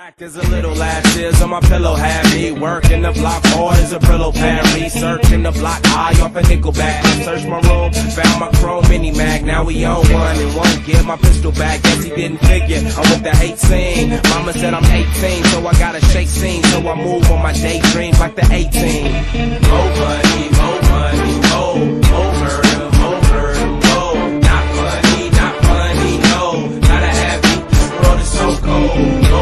Black as a little last years on my pillow had me working the block hard as a Brillo pad, researching the block high off a nickel bag. Searched my room, found my chrome mini mag. Now we own one and won't give my pistol back. Guess he didn't figure I'm with the hate scene. Mama said I'm 18, so I gotta shake scene. So I move on my daydreams like the 18. More money, more money, more murder, more murder, more. Not funny, no. Gotta have you. This world is so cold.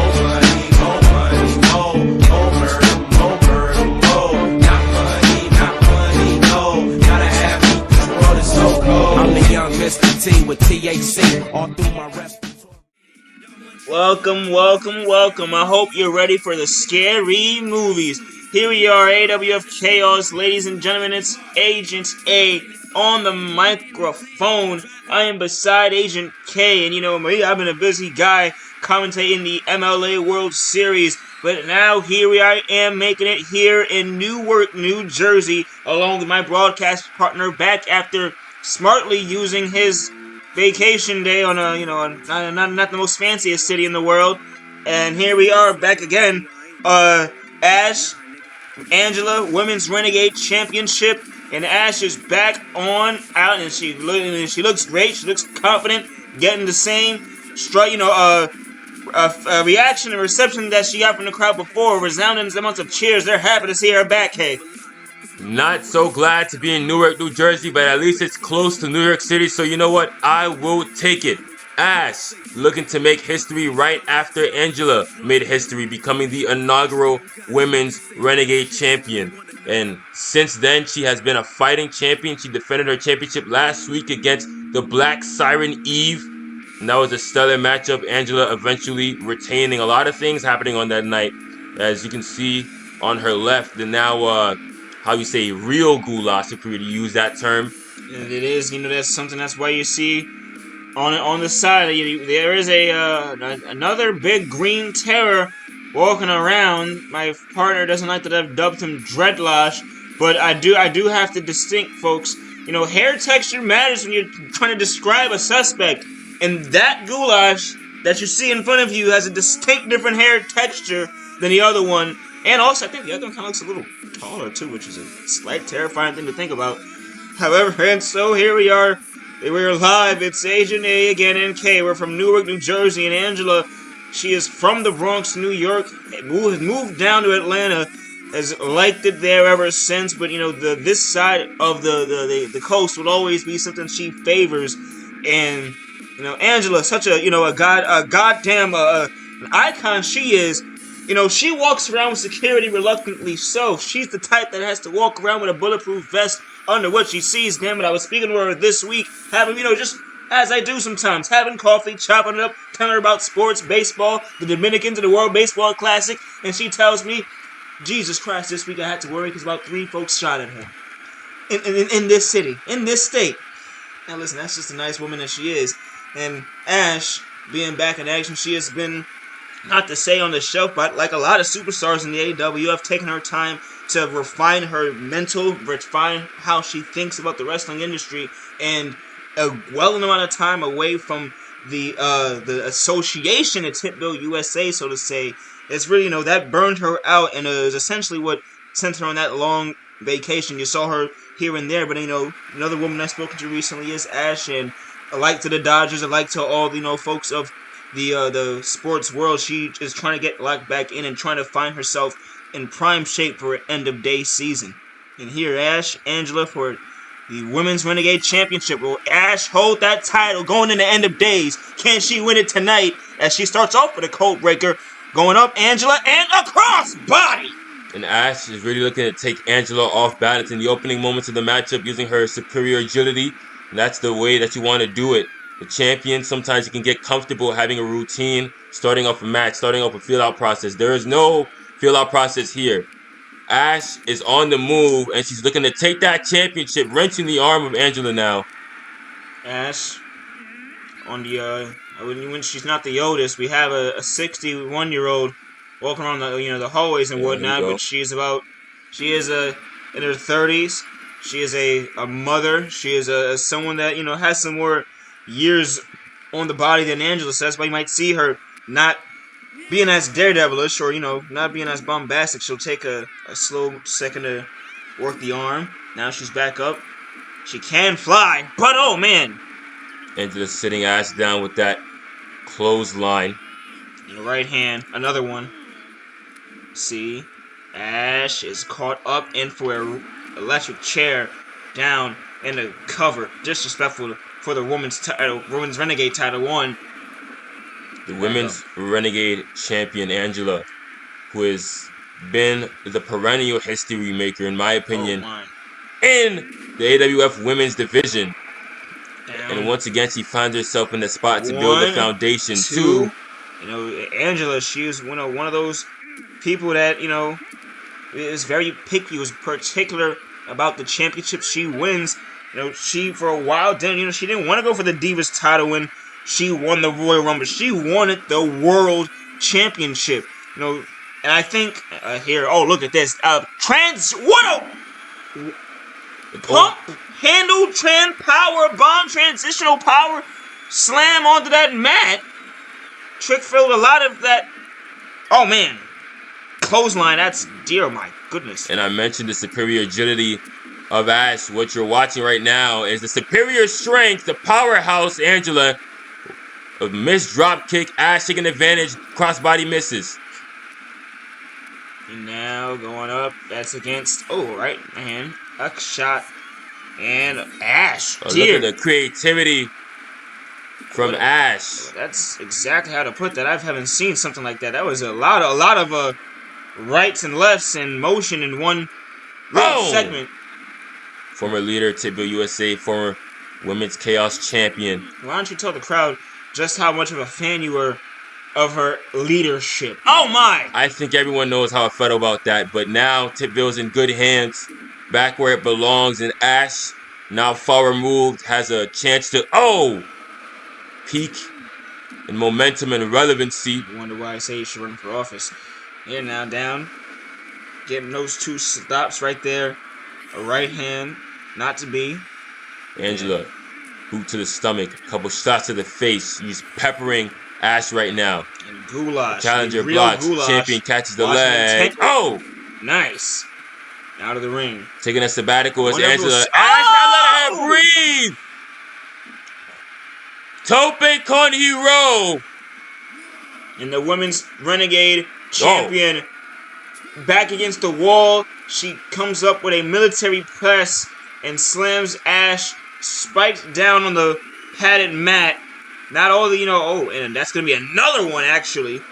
Mr. T with THC all through my respiratory. Welcome. I hope you're ready for the scary movies. Here we are, AWF Chaos. Ladies and gentlemen, it's Agent A on the microphone. I am beside Agent K, and you know me, I've been a busy guy commentating the MLA World Series. But now here I am making it here in Newark, New Jersey, along with my broadcast partner back after smartly using his vacation day on not the most fanciest city in the world. And here we are back again. Ash, Angela, Women's Renegade Championship, and Ash is back on out, and she looks great. She looks confident, getting the same reaction and reception that she got from the crowd before. Resounding amounts of cheers. They're happy to see her back. Hey. Not so glad to be in Newark, New Jersey, but at least it's close to New York City, so you know what? I will take it. Ash, looking to make history right after Angela made history, becoming the inaugural Women's Renegade Champion. And since then, she has been a fighting champion. She defended her championship last week against the Black Siren Eve. And that was a stellar matchup. Angela eventually retaining. A lot of things happening on that night. As you can see on her left, the now real goulash, if we were to use that term. And it is, that's something. That's why you see on the side there is another big green terror walking around. My partner doesn't like that I've dubbed him Dreadlosh, but I do have to distinct, folks. Hair texture matters when you're trying to describe a suspect, and that goulash that you see in front of you has a distinct different hair texture than the other one. And also, I think the other one kind of looks a little taller, too, which is a slight terrifying thing to think about. However, and so here we are. We're live. It's Agent A again, and K. We're from Newark, New Jersey, and Angela, she is from the Bronx, New York, moved down to Atlanta, has liked it there ever since, but, this side of the coast will always be something she favors. And, Angela, such an icon she is. She walks around with security reluctantly so. She's the type that has to walk around with a bulletproof vest under what she sees. Damn it, I was speaking to her this week, having, just as I do sometimes, having coffee, chopping it up, telling her about sports, baseball, the Dominicans and the World Baseball Classic, and she tells me, Jesus Christ, this week I had to worry because about 3 folks shot at her. In this city, in this state. Now listen, that's just a nice woman that she is. And Ash, being back in action, she has been, not to say on the shelf, but like a lot of superstars in the AWF, taking her time to refine her mental, refine how she thinks about the wrestling industry, and a well amount of time away from the association at Tipville USA, so to say. It's really, that burned her out, and it was essentially what sent her on that long vacation. You saw her here and there, but another woman I've spoken to recently is Ash, and alike to the Dodgers, alike to all folks of the sports world, she is trying to get locked back in and trying to find herself in prime shape for an end of day season. And here, Ash, Angela, for the Women's Renegade Championship. Will Ash hold that title going into end of days? Can she win it tonight as she starts off with a cold breaker, going up Angela and a cross body? And Ash is really looking to take Angela off balance in the opening moments of the matchup, using her superior agility. And that's the way that you want to do it. The champion, sometimes you can get comfortable having a routine, starting off a match, starting off a feel-out process. There is no feel-out process here. Ash is on the move, and she's looking to take that championship, wrenching the arm of Angela now. Ash, on the when she's not the oldest, we have a 61-year-old walking around the hallways and whatnot, but she is in her 30s. She is a mother. She is someone that has some more years on the body than Angela. So that's why you might see her not being as daredevilish or, not being as bombastic, she'll take a slow second to work the arm. Now she's back up. She can fly, but oh man. Angela sitting ass down with that clothesline. In the right hand, another one. See, Ash is caught up in for an electric chair down in the cover. Disrespectful for the women's title, women's Renegade title one. The women's Renegade champion Angela, who has been the perennial history maker, in my opinion, in the AWF women's division. Down. And once again, she finds herself in the spot to build the foundation too. Angela, she is one of those people that, is very picky, was particular about the championship she wins. She, for a while, she didn't want to go for the Divas title win. She won the Royal Rumble. She wanted the World Championship. And I think, here, oh, look at this. Pump, handle, power, bomb, transitional power, slam onto that mat. Trick filled a lot of that. Oh, man. Clothesline, that's dear, my goodness. And I mentioned the superior agility of Ash. What you're watching right now is the superior strength, the powerhouse Angela. A missed drop kick, Ash taking advantage, crossbody misses. And now going up, that's against, right hand, a shot, and Ash. Look at the creativity from Ash. That's exactly how to put that. I haven't seen something like that. That was a lot of rights and lefts and motion in one segment. Former leader, Titville USA, former Women's Chaos Champion. Why don't you tell the crowd just how much of a fan you were of her leadership? Oh my! I think everyone knows how I felt about that, but now Titville's in good hands, back where it belongs, and Ash, now far removed, has a chance to, peak in momentum and relevancy. You wonder why I say you should run for office. Here now, down, getting those two stops right there, a right hand, not to be. Angela, boot to the stomach, a couple shots to the face. He's peppering Ash right now. And goulash. Challenger blocks. Champion catches the leg. Nice. Out of the ring. Taking a sabbatical as Angela. Ash not letting her breathe. Tope con hero. And the women's Renegade champion back against the wall. She comes up with a military press and slams Ash, spikes down on the padded mat. Not all the, and that's going to be another one, actually.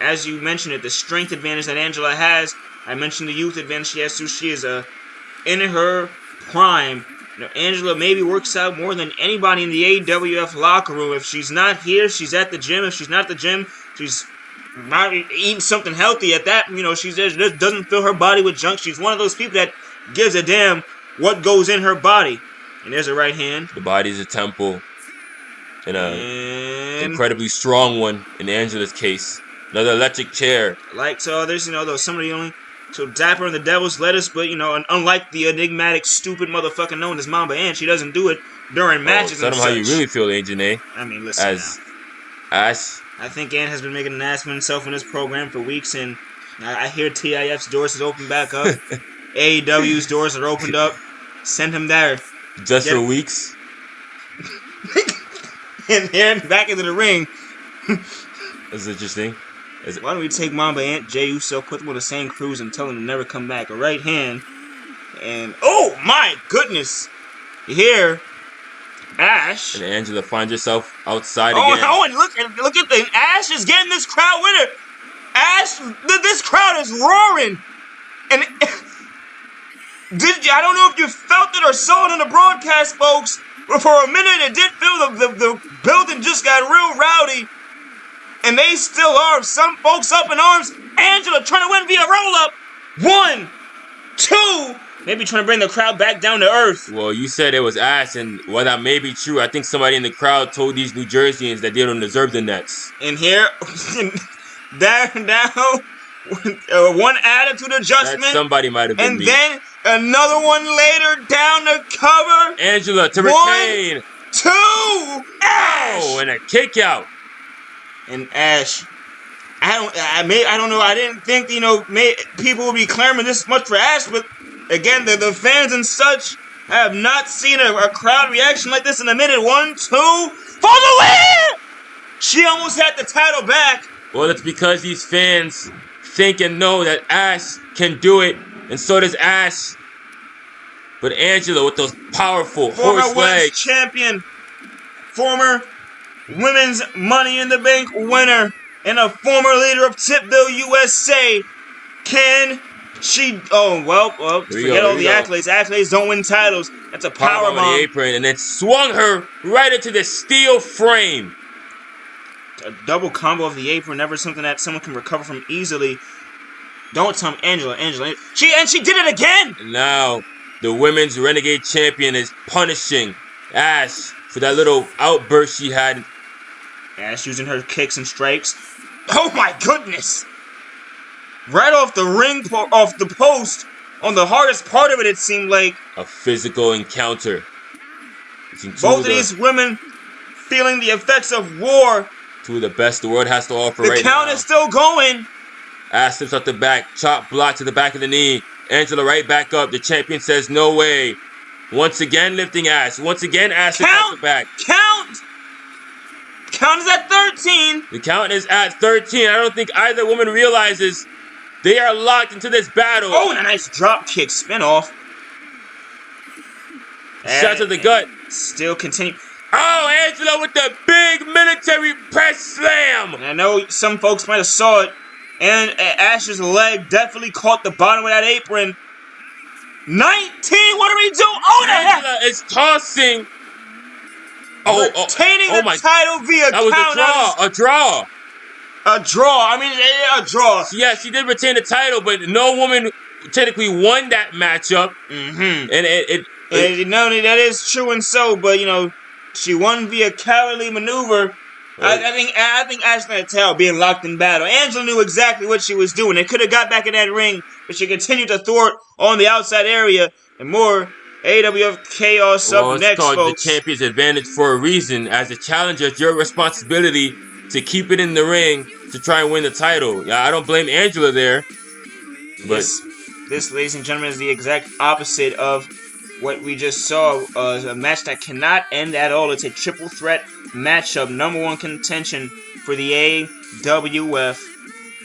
As you mentioned it, the strength advantage that Angela has. I mentioned the youth advantage she has, too. She is in her prime. Angela maybe works out more than anybody in the AWF locker room. If she's not here, she's at the gym. If she's not at the gym, she's not eating something healthy at that. She just doesn't fill her body with junk. She's one of those people that gives a damn what goes in her body. And there's a right hand. The body's a temple. And an incredibly strong one in Angela's case. Another electric chair. Like to others, though some of the only so dapper in the devil's lettuce, but unlike the enigmatic stupid motherfucker known as Mamba Ant, she doesn't do it during matches. Tell them how you really feel, Agent A. I mean, listen. As Ash. I think Ant has been making an ass of himself in this program for weeks, and I hear TIF's doors is open back up. AEW's doors are opened up. Send him there. Just for weeks. And then back into the ring. That's interesting. Why don't we take Mamba Ant, Jey Uso, put them on the same cruise and tell them to never come back? A right hand. And, oh my goodness. Here, Ash. And Angela finds herself outside again. Oh, and look at the Ash is getting this crowd with her. Ash, this crowd is roaring. And I don't know if you felt it or saw it on the broadcast, folks, but for a minute it did feel the building just got real rowdy. And they still are. Some folks up in arms. Angela trying to win via roll-up. 1, 2. Maybe trying to bring the crowd back down to earth. Well, you said it was Ash, and while that may be true, I think somebody in the crowd told these New Jerseyans that they don't deserve the Nets. And here, down, one attitude adjustment. That somebody might have been me. And then another one later down the cover. Angela to retain. 1, 2. Ash. Oh, and a kick out. And Ash I don't know. I didn't think people would be clamoring this much for Ash, but again, the fans and such have not seen a crowd reaction like this in a minute. 1, 2, for the win! She almost had the title back. Well, it's because these fans think and know that Ash can do it, and so does Ash. But Angela with those powerful horse Former women's legs. champion, former women's Money in the Bank winner, and a former leader of Tipville, USA. Can she? Oh well. Forget all the accolades. Accolades don't win titles. That's a power on the bomb. apron, and then swung her right into the steel frame. A double combo of the apron, never something that someone can recover from easily. Don't tell me, Angela. She did it again. And now the women's Renegade Champion is punishing Ash for that little outburst she had. Ash using her kicks and strikes. Oh my goodness! Right off the ring, off the post, on the hardest part of it, it seemed like. A physical encounter. Both of these women feeling the effects of war. Two of the best the world has to offer right now. The count is still going. Ash slips off the back, chop block to the back of the knee. Angela right back up. The champion says no way. Once again lifting Ash. Once again Ash slips off the back. Count is at 13. The count is at 13. I don't think either woman realizes they are locked into this battle. Oh, and a nice drop kick spin off. Shot to the gut. Still continue. Oh, Angela with the big military press slam. And I know some folks might have saw it. And Ash's leg definitely caught the bottom of that apron. 19, what are we doing? Oh, Angela is tossing. Retaining the title via that was a draw. A draw. I mean, a draw. Yeah, she did retain the title, but no woman technically won that matchup. Mm-hmm. And that is true and so, but she won via cowardly maneuver. Right. I think Ashley Natal being locked in battle. Angela knew exactly what she was doing. They could have got back in that ring, but she continued to thwart on the outside area. And more AWF chaos up next, called folks. The champion's advantage for a reason. As a challenger, it's your responsibility to keep it in the ring to try and win the title. Yeah, I don't blame Angela there. But this, ladies and gentlemen, is the exact opposite of what we just saw. A match that cannot end at all. It's a triple threat matchup. Number 1 contention for the AWF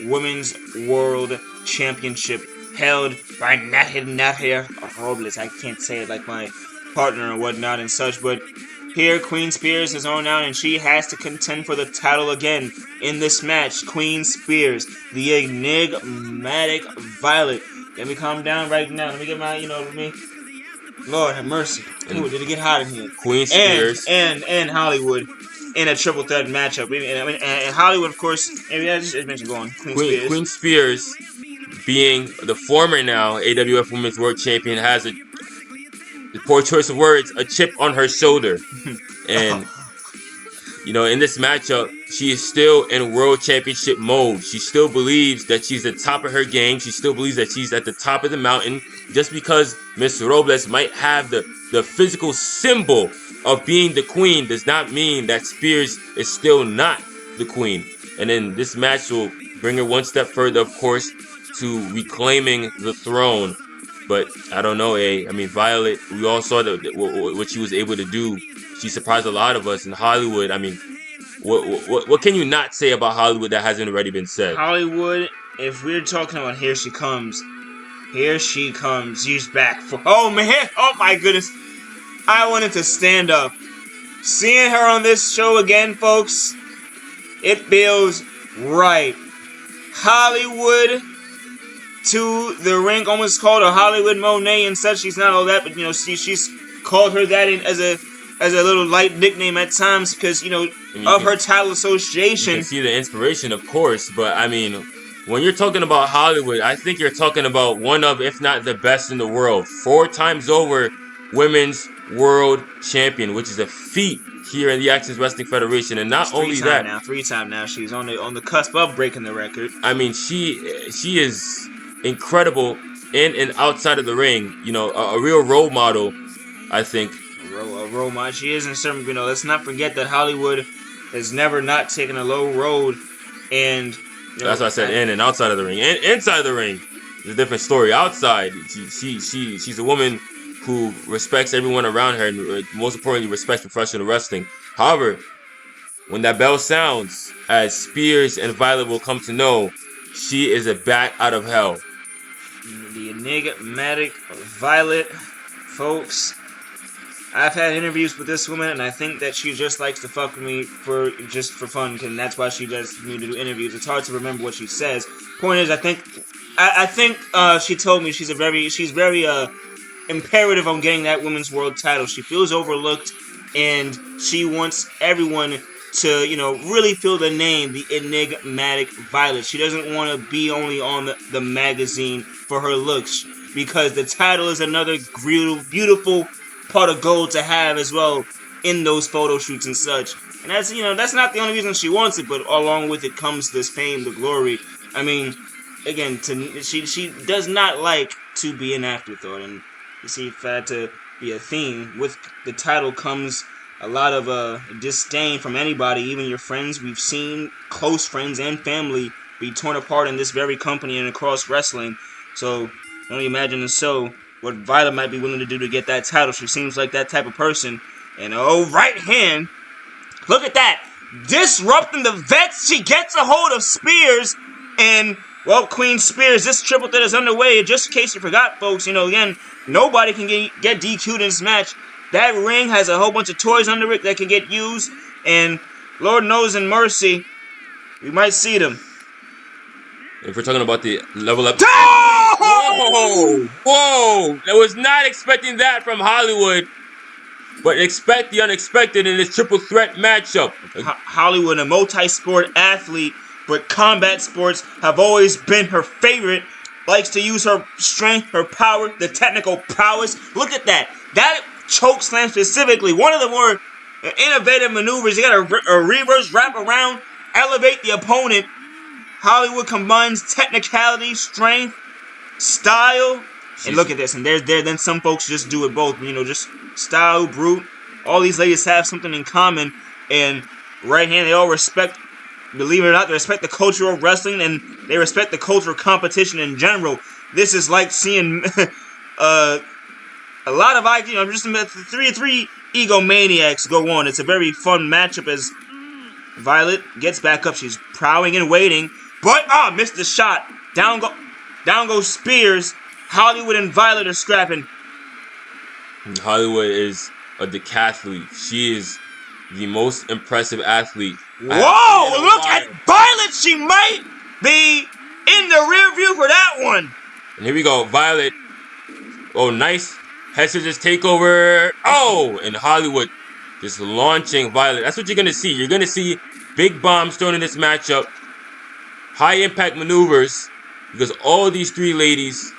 Women's World Championship, held by Nadia Robles. I can't say it like my partner and whatnot and such, but here Queen Spears is on out, and she has to contend for the title again in this match. Queen Spears, the enigmatic Violet. Let me calm down right now. Let me get my, Lord have mercy. Ooh, did it get hot in here? Queen Spears and Hollywood in a triple threat matchup. And Hollywood, of course. I just mentioned going. Queen Spears, being the former now AWF Women's World Champion, has the poor choice of words, a chip on her shoulder. And in this matchup, she is still in World Championship mode. She still believes that she's at the top of her game. She still believes that she's at the top of the mountain. Just because Miss Robles might have the physical symbol of being the queen does not mean that Spears is still not the queen. And then this match will bring her one step further, of course, to reclaiming the throne. But I don't know, Violet, we all saw what she was able to do. She surprised a lot of us in Hollywood. What can you not say about Hollywood that hasn't already been said? Hollywood, if we're talking about here she comes. She's back. Oh my goodness. I wanted to stand up. Seeing her on this show again, folks, it feels right. Hollywood to the ring, almost called her Hollywood Monet and such. She's not all that, but she's called her that as a little light nickname at times because of her title association. You can see the inspiration, of course, but when you're talking about Hollywood, I think you're talking about one of, if not the best in the world. 4 times over Women's World Champion, which is a feat here in the Access Wrestling Federation. And not only that, 3 times now, she's on the cusp of breaking the record. She is incredible in and outside of the ring. A real role model, I think. A role model. She is in certain, let's not forget that Hollywood has never not taken a low road. And That's why I said in and outside of the ring. Inside the ring is a different story. Outside, she's a woman who respects everyone around her and most importantly respects professional wrestling. However, when that bell sounds, as Spears and Violet will come to know, she is a bat out of hell. The Enigmatic Violet, folks. I've had interviews with this woman, and I think that she just likes to fuck with me for fun, and that's why she does me to do interviews. It's hard to remember what she says. Point is, I think she told me she's very imperative on getting that women's world title. She feels overlooked, and she wants everyone to, really feel the name, the Enigmatic Violet. She doesn't want to be only on the magazine for her looks, because the title is another beautiful pot of gold to have as well in those photo shoots and such. And that's not the only reason she wants it, but along with it comes this fame, the glory. I mean, again, she does not like to be an afterthought, and you see, for that to be a theme, with the title comes a lot of disdain from anybody, even your friends. We've seen close friends and family be torn apart in this very company and across wrestling. So, only imagine what Violet might be willing to do to get that title. She seems like that type of person. And right hand, look at that, disrupting the vets. She gets a hold of Spears, and Queen Spears, this triple threat is underway. Just in case you forgot, folks, again, nobody can get DQ'd in this match. That ring has a whole bunch of toys under it that can get used, and Lord knows in mercy, we might see them. If we're talking about the level up... Oh! Whoa! I was not expecting that from Hollywood, but expect the unexpected in this triple threat matchup. Hollywood, a multi-sport athlete, but combat sports have always been her favorite. Likes to use her strength, her power, the technical prowess. Look at that. That choke slam specifically, one of the more innovative maneuvers. You got a reverse wrap around, elevate the opponent. Hollywood combines technicality, strength, style, and look at this. And then some folks just do it both. Just style, brute. All these ladies have something in common. And right hand, they all respect, believe it or not, they respect the culture of wrestling, and they respect the culture of competition in general. This is like seeing a lot of just three egomaniacs go on. It's a very fun matchup as Violet gets back up. She's prowling and waiting, but missed the shot. Down goes Spears. Hollywood and Violet are scrapping. Hollywood is a decathlete. She is the most impressive athlete. Whoa! Look at Violet. She might be in the rear view for that one. And here we go, Violet. Oh, nice head scissors takeover. Oh, and Hollywood just launching Violet. That's what you're gonna see. You're gonna see big bombs thrown in this matchup, high impact maneuvers, because all these three ladies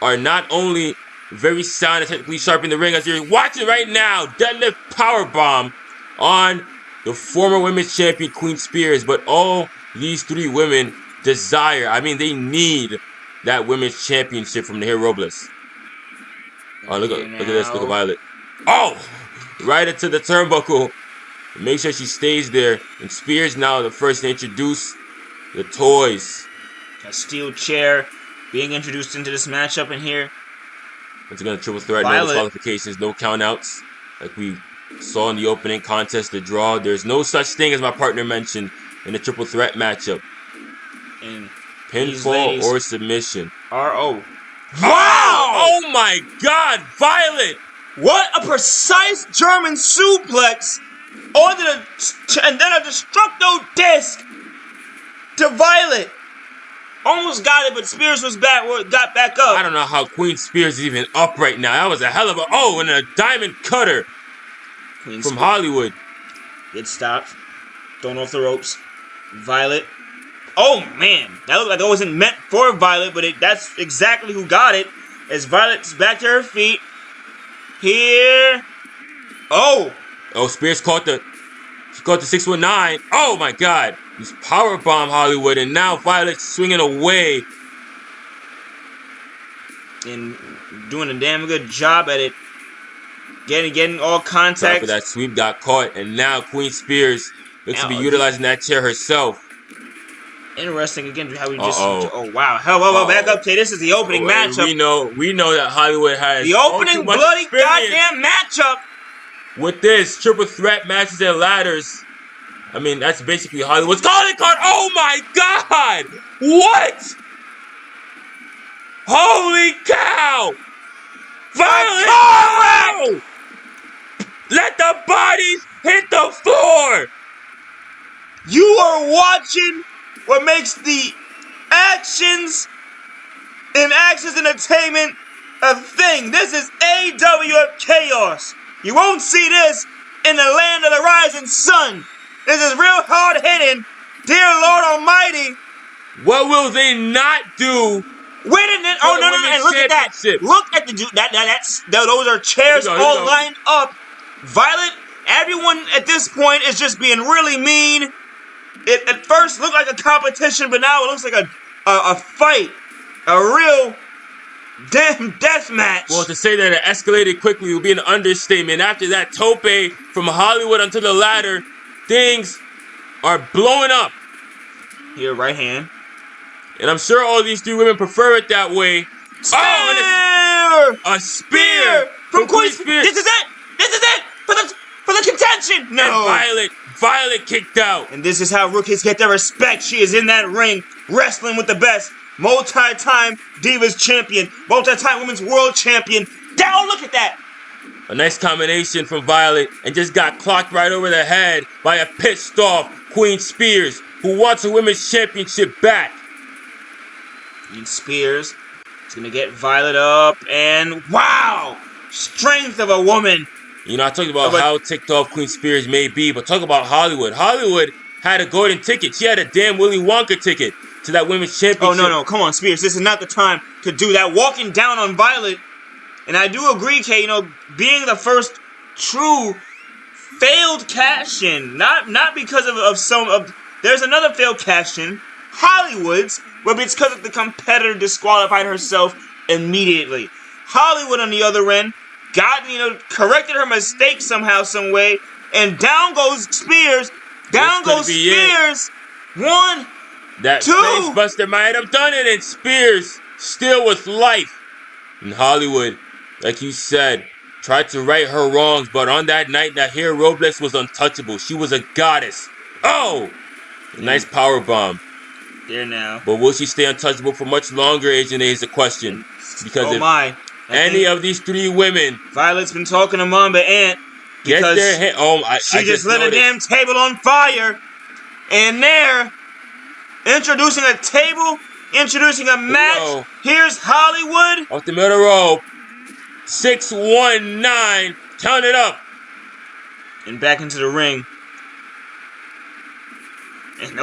are not only very sound and technically sharp in the ring, as you're watching right now, deadlift powerbomb on the former women's champion Queen Spears, but all these three women desire, they need that women's championship from the Hero Robles. Oh, look at this, look at Violet. Oh, right into the turnbuckle. Make sure she stays there. And Spears now the first to introduce the toys. A steel chair being introduced into this matchup in here. Once again, a triple threat, Violet. no disqualifications, no countouts. Like we saw in the opening contest, the draw. There's no such thing, as my partner mentioned, in a triple threat matchup. And pinfall or submission. Wow! Oh my God, Violet! What a precise German suplex onto and then a destructo disc to Violet. Almost got it, but Spears got back up. I don't know how Queen Spears is even up right now. That was a hell of and a diamond cutter from Hollywood. It stopped. Thrown off the ropes. Violet. Oh man, that looked like it wasn't meant for Violet, but that's exactly who got it. As Violet's back to her feet. Here. Oh, Spears caught the 619. Oh my God. He's powerbomb Hollywood, and now Violet's swinging away. And doing a damn good job at it. Getting all contact. After that sweep got caught, and now Queen Spears looks to be utilizing that chair herself. Interesting again how we just. Uh-oh. Oh wow! Hell, well, back up, Tay. This is the opening matchup. We know that Hollywood has The opening much bloody experience goddamn matchup. with this triple threat matches and ladders. I mean, that's basically Hollywood's calling card. Oh my God! What? Holy cow! Violent! Let the bodies hit the floor! You are watching what makes the actions in Access Entertainment a thing. This is AWF Chaos. You won't see this in the land of the rising sun. This is real hard hitting. Dear Lord Almighty. What will they not do? Wait a minute. Oh, no. And look at that. Look at those are chairs all lined up. Violet, everyone at this point is just being really mean. It at first looked like a competition, but now it looks like a fight. A real damn death match. Well, to say that it escalated quickly would be an understatement. After that tope from Hollywood onto the ladder, things are blowing up. Here, right hand. And I'm sure all these three women prefer it that way. Spear! Oh, a spear from Queen Spears. This is it for the contention. No. And Violet kicked out. And this is how rookies get their respect. She is in that ring, wrestling with the best. Multi-time Divas champion, multi-time Women's World champion. Down, look at that. A nice combination from Violet, and just got clocked right over the head by a pissed off Queen Spears, who wants a Women's Championship back. Queen Spears is going to get Violet up, and wow! Strength of a woman. You know, I talked about how ticked off Queen Spears may be, but talk about Hollywood. Hollywood had a golden ticket. She had a damn Willy Wonka ticket to that Women's Championship. Oh, no, come on, Spears. This is not the time to do that. Walking down on Violet, and I do agree, Kay, being the first true failed cash-in, not because of there's another failed cash-in, Hollywood's, but it's because of the competitor disqualified herself immediately. Hollywood, on the other end, corrected her mistake somehow, some way, and down goes Spears. Down goes Spears. One, that two. Facebuster might have done it, and Spears still with life. And Hollywood, like you said, tried to right her wrongs, but on that night, Nahir Robles was untouchable. She was a goddess. Oh! Nice power bomb. There now. But will she stay untouchable for much longer, Agent A, is the question. Because any of these three women... Violet's been talking to Mamba Ant. Get their hand... She just lit a damn table on fire. And there, introducing a table, introducing a match. Here's Hollywood. Off the middle rope. 619. Count it up. And back into the ring. And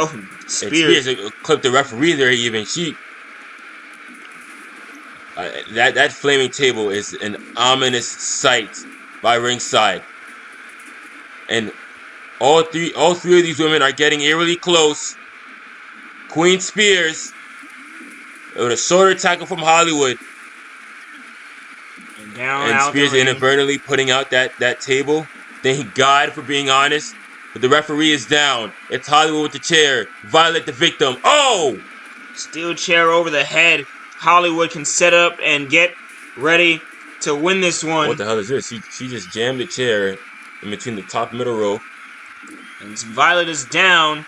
Spears clipped the referee there even. That flaming table is an ominous sight by ringside. And all three of these women are getting eerily close. Queen Spears with a shoulder tackle from Hollywood. And Spears inadvertently putting out that table. Thank God, for being honest. But the referee is down. It's Hollywood with the chair. Violet the victim. Oh! Steel chair over the head. Hollywood can set up and get ready to win this one. What the hell is this? She just jammed the chair in between the top middle row. And Violet is down.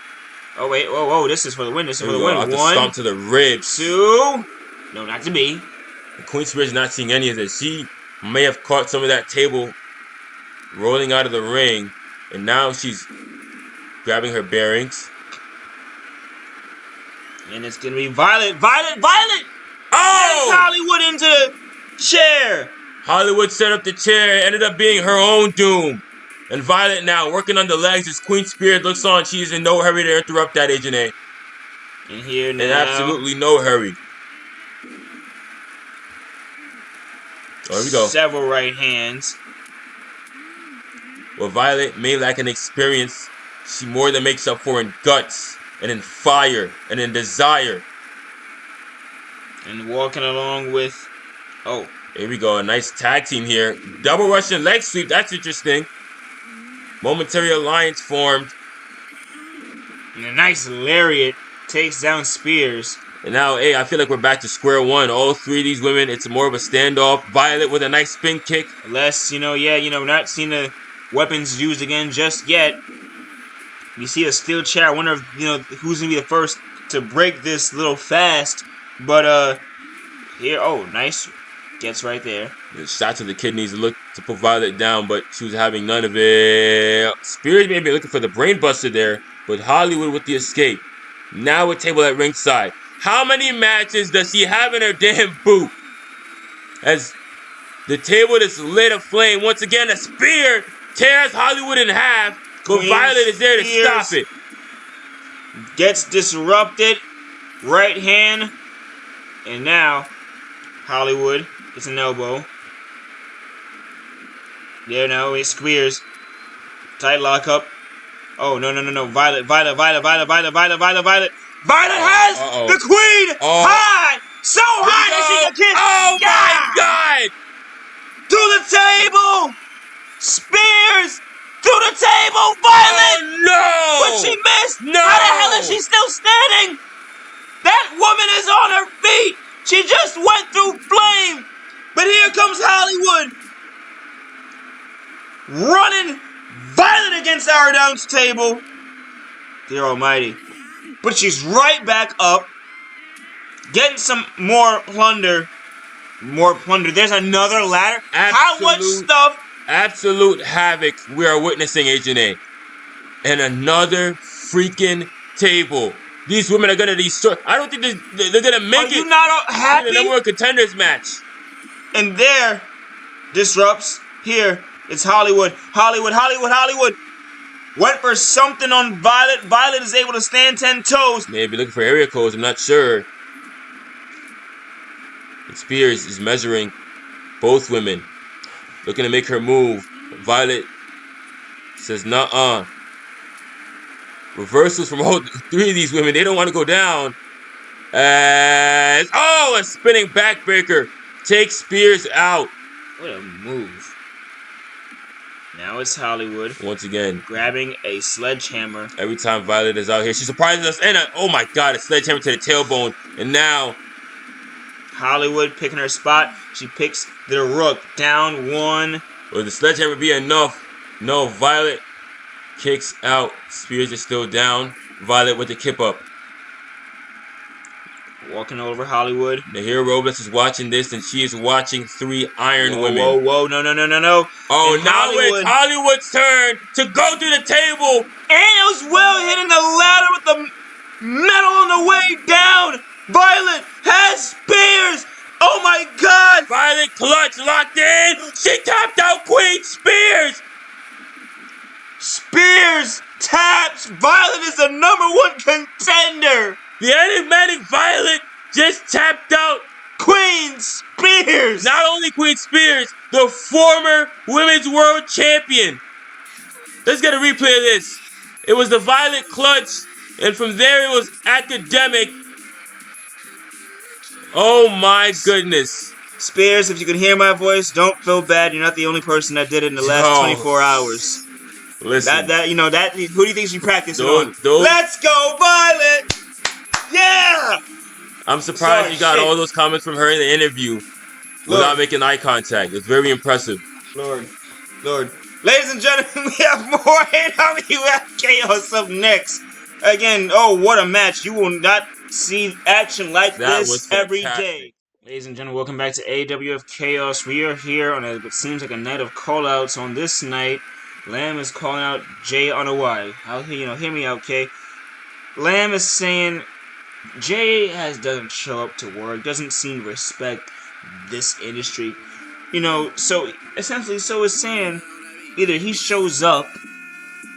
Oh, wait. Whoa. This is for the win. This is for the win. One. Stomp to the ribs. Two. No, not to me. Queen Spears is not seeing any of this. She may have caught some of that table rolling out of the ring. And now she's grabbing her bearings. And it's going to be Violet. Violet! Oh! And Hollywood into the chair. Hollywood set up the chair. Ended up being her own doom. And Violet now working on the legs as Queen Spears looks on. She's in no hurry to interrupt that, Agent A. And here now. In absolutely no hurry. Oh, here we go. Several right hands. Well, Violet may lack in experience, she more than makes up for in guts, and in fire, and in desire. And walking along with... Oh. Here we go, a nice tag team here. Double Russian leg sweep, that's interesting. Momentary alliance formed. And a nice lariat takes down Spears. And now, hey, I feel like we're back to square one. All three of these women, it's more of a standoff. Violet with a nice spin kick. Unless, not seeing the weapons used again just yet. You see a steel chair. I wonder if, who's going to be the first to break this little fast. But, here, oh, nice. Gets right there. The shot to the kidneys looked to put Violet down, but she was having none of it. Spears may be looking for the brain buster there, but Hollywood with the escape. Now a table at ringside. How many matches does she have in her damn boot? As the table is lit aflame. Once again, a spear tears Hollywood in half, but Violet is there to stop it. Gets disrupted. Right hand. And now, Hollywood gets an elbow. There, no, it squeers. Tight lockup. Oh, no. Violet. Violet has the queen high! So high that she can kiss! Oh my God! Through the table! Spears! Through the table! Violet! Oh no! But she missed! No! How the hell is she still standing? That woman is on her feet! She just went through flame! But here comes Hollywood! Running Violet against our announce table. Dear Almighty. But she's right back up. Getting some more plunder. There's another ladder. How much stuff? Absolute havoc we are witnessing, Agent A. And another freaking table. These women are going to destroy. I don't think they're going to make it. Are you not happy? The number one contenders match. And there disrupts. Here, it's Hollywood. Hollywood. Went for something on Violet. Violet is able to stand 10 toes. Maybe looking for area codes. I'm not sure. And Spears is measuring both women. Looking to make her move. Violet says, nuh-uh. Reversals from all three of these women. They don't want to go down. As, a spinning backbreaker. Takes Spears out. What a move. Now it's Hollywood. Once again. Grabbing a sledgehammer. Every time Violet is out here, she surprises us. And oh my God, a sledgehammer to the tailbone. And now Hollywood picking her spot. She picks the rook. Down one. Will the sledgehammer be enough? No, Violet kicks out. Spears is still down. Violet with the kip up. Walking over Hollywood. Now here Robles is watching this, and she is watching three Iron Women. Whoa, no. Oh, and now it's Hollywood's turn to go through the table. And it was Will hitting the ladder with the metal on the way down. Violet has Spears. Oh my God. Violet clutch locked in. She tapped out Queen Spears. Spears taps. Violet is the #1 contender. The enigmatic Violet just tapped out Queen Spears. Not only Queen Spears, the former Women's World Champion. Let's get a replay of this. It was the Violet clutch, and from there it was academic. Oh my goodness. Spears, if you can hear my voice, don't feel bad. You're not the only person that did it in the last 24 hours. Listen. Who do you think she practiced on? Let's go, Violet! Yeah! I'm surprised you got all those comments from her in the interview without making eye contact. It's very impressive. Lord. Ladies and gentlemen, we have more AWF Chaos up next. Again, what a match. You will not see action like this every day. Ladies and gentlemen, welcome back to AWF Chaos. We are here on what seems like a night of call-outs. On this night, Lamb is calling out Jae Anoai. Hear me out, Kay. Lamb is saying Jae doesn't show up to work, doesn't seem to respect this industry. So essentially, is saying either he shows up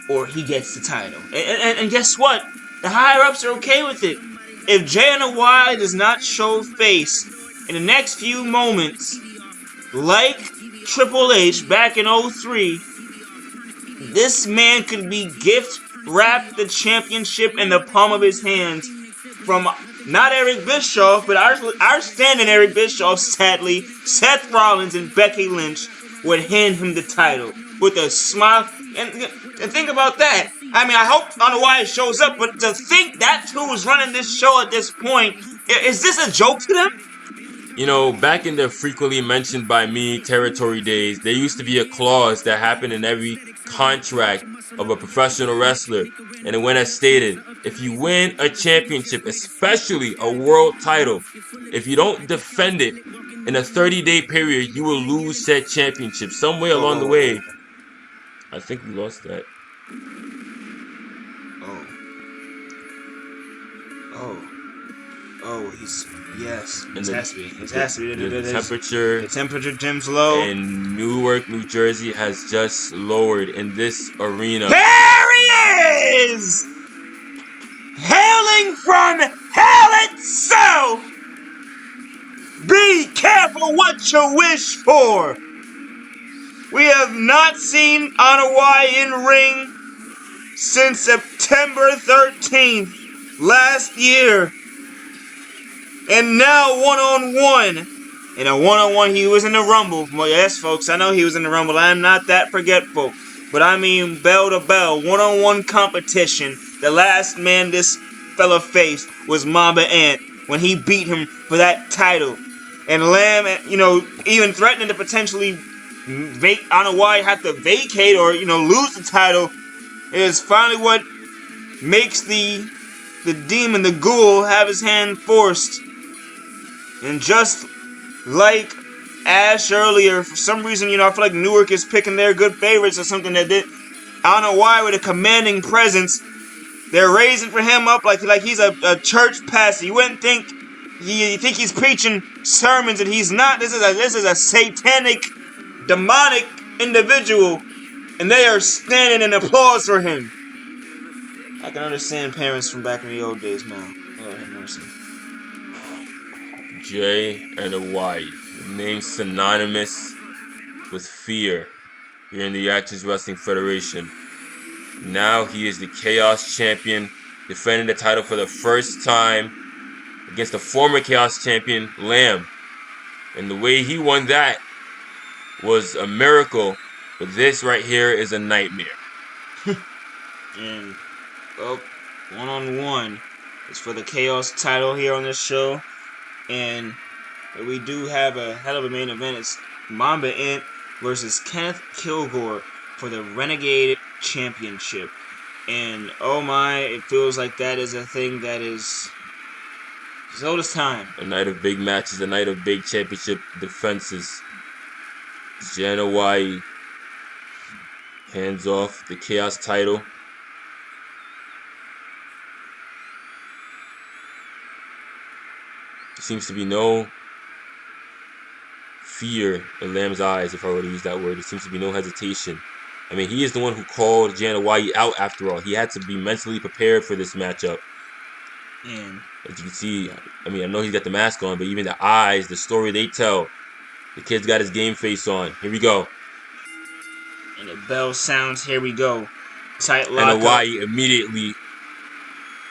or he gets the title. And guess what? The higher-ups are okay with it. If Jae Anoai does not show face in the next few moments, like Triple H back in 03, this man could be gift-wrapped the championship in the palm of his hands from not Eric Bischoff, but our standing Eric Bischoff, sadly. Seth Rollins and Becky Lynch would hand him the title with a smile. And think about that. I mean, I hope Anoai shows up, but to think that's who was running this show at this point, is this a joke to them? You know, back in the frequently mentioned by me territory days, there used to be a clause that happened in every contract of a professional wrestler. And it went as stated, if you win a championship, especially a world title, if you don't defend it in a 30-day period, you will lose said championship. Somewhere along the way, I think we lost that. Yes. And It has to be. It has to be. The temperature dims low. in Newark, New Jersey has just lowered in this arena. There he is! Hailing from hell itself! Be careful what you wish for! We have not seen Anoai in ring since September 13th last year. And now one-on-one. In a one-on-one, he was in the Rumble. Well, yes, folks, I know he was in the Rumble. I am not that forgetful. But I mean bell to bell, one-on-one competition. The last man this fella faced was Mamba Ant when he beat him for that title. And Lamb, even threatening to potentially Anoai have to vacate or, lose the title is finally what makes the demon, the ghoul, have his hand forced. And just like Ash earlier, for some reason, I feel like Newark is picking their good favorites or something that did. I don't know why, with a commanding presence, they're raising for him up like he's a church pastor. You wouldn't think you think he's preaching sermons, and he's not. This is a satanic, demonic individual, and they are standing in applause for him. I can understand parents from back in the old days now. Lord have mercy. Jae Anoai, name synonymous with fear here in the Actors Wrestling Federation. Now he is the Chaos Champion, defending the title for the first time against the former Chaos Champion, Lamb. And the way he won that was a miracle, but this right here is a nightmare. And, one-on-one is for the Chaos title here on this show. And we do have a hell of a main event. It's Mamba Ant versus Kenneth Killgore for the Renegade Championship. And oh my, it feels like that is a thing that is as old as time. A night of big matches, a night of big championship defenses. Jae Anoai hands off the Chaos title. There seems to be no fear in Lamb's eyes, if I were to use that word. There seems to be no hesitation. I mean, he is the one who called Jae Anoai out after all. He had to be mentally prepared for this matchup. And as you can see, I mean, I know he's got the mask on, but even the eyes, the story they tell, the kid's got his game face on. Here we go. And the bell sounds, here we go. Tight lock. And Anoai immediately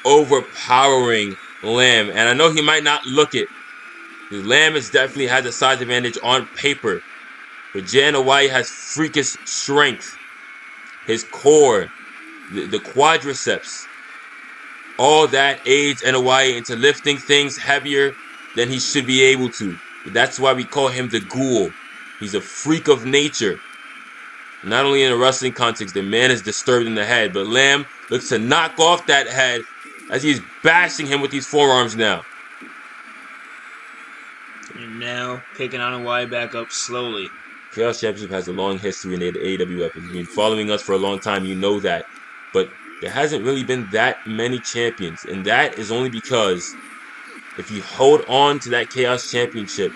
overpowering Lamb. And I know he might not look it. Lamb definitely has a size advantage on paper. But Jae Anoai has freakish strength. His core, the quadriceps, all that aids Anoai into lifting things heavier than he should be able to. That's why we call him the ghoul. He's a freak of nature. Not only in a wrestling context, the man is disturbed in the head, but Lamb looks to knock off that head as he's bashing him with these forearms now. And now picking Anoai back up slowly. Chaos Championship has a long history in the AEW. If you've been following us for a long time, you know that. But there hasn't really been that many champions, and that is only because if you hold on to that Chaos Championship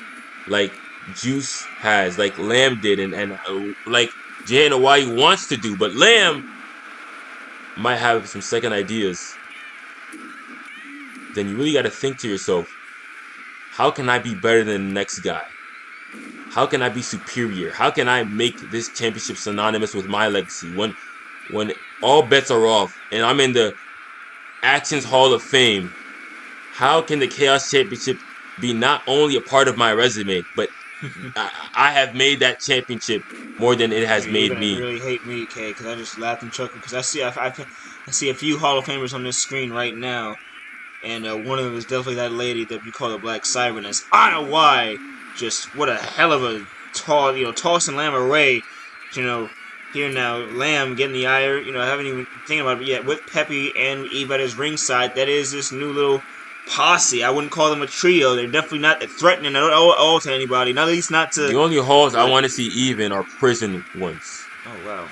like Juice has, like Lamb did, and like Jae Anoai wants to do, but Lamb might have some second ideas, then you really got to think to yourself, how can I be better than the next guy? How can I be superior? How can I make this championship synonymous with my legacy? When all bets are off and I'm in the Actions Hall of Fame, how can the Chaos Championship be not only a part of my resume, but I have made that championship more than it has made me. You really hate me, Kay, because I just laughed and chuckled because I I see a few Hall of Famers on this screen right now. And one of them is definitely that lady that we call the Black Siren. As Anoai, just what a hell of a tossing Lamb array. Here now, Lamb getting the ire. I haven't even thinking about it yet. With Peppy and Eve at his ringside, that is this new little posse. I wouldn't call them a trio. They're definitely not threatening at all to anybody. Not at least not to. The only halls I want to see even are prison ones. Oh wow.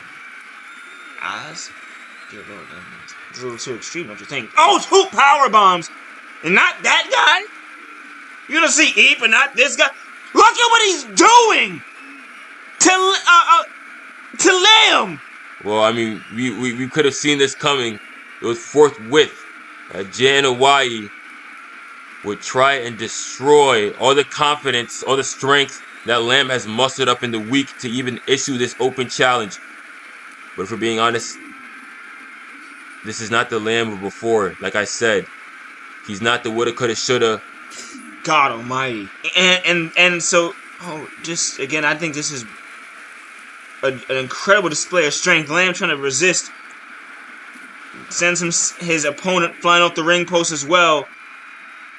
Oz? Dear Lord, it's a little too extreme, don't you think? Oh, 2 power bombs, and not that guy. You're gonna see Eve, but not this guy. Look at what he's doing to Lamb. Well, I mean, we could have seen this coming. It was forthwith. Jae Anoai would try and destroy all the confidence, all the strength that Lamb has mustered up in the week to even issue this open challenge. But if we're being honest, this is not the Lamb of before. Like I said, he's not the woulda, coulda, shoulda. God Almighty, and so just again, I think this is an incredible display of strength. Lamb trying to resist, sends his opponent flying off the ring post as well.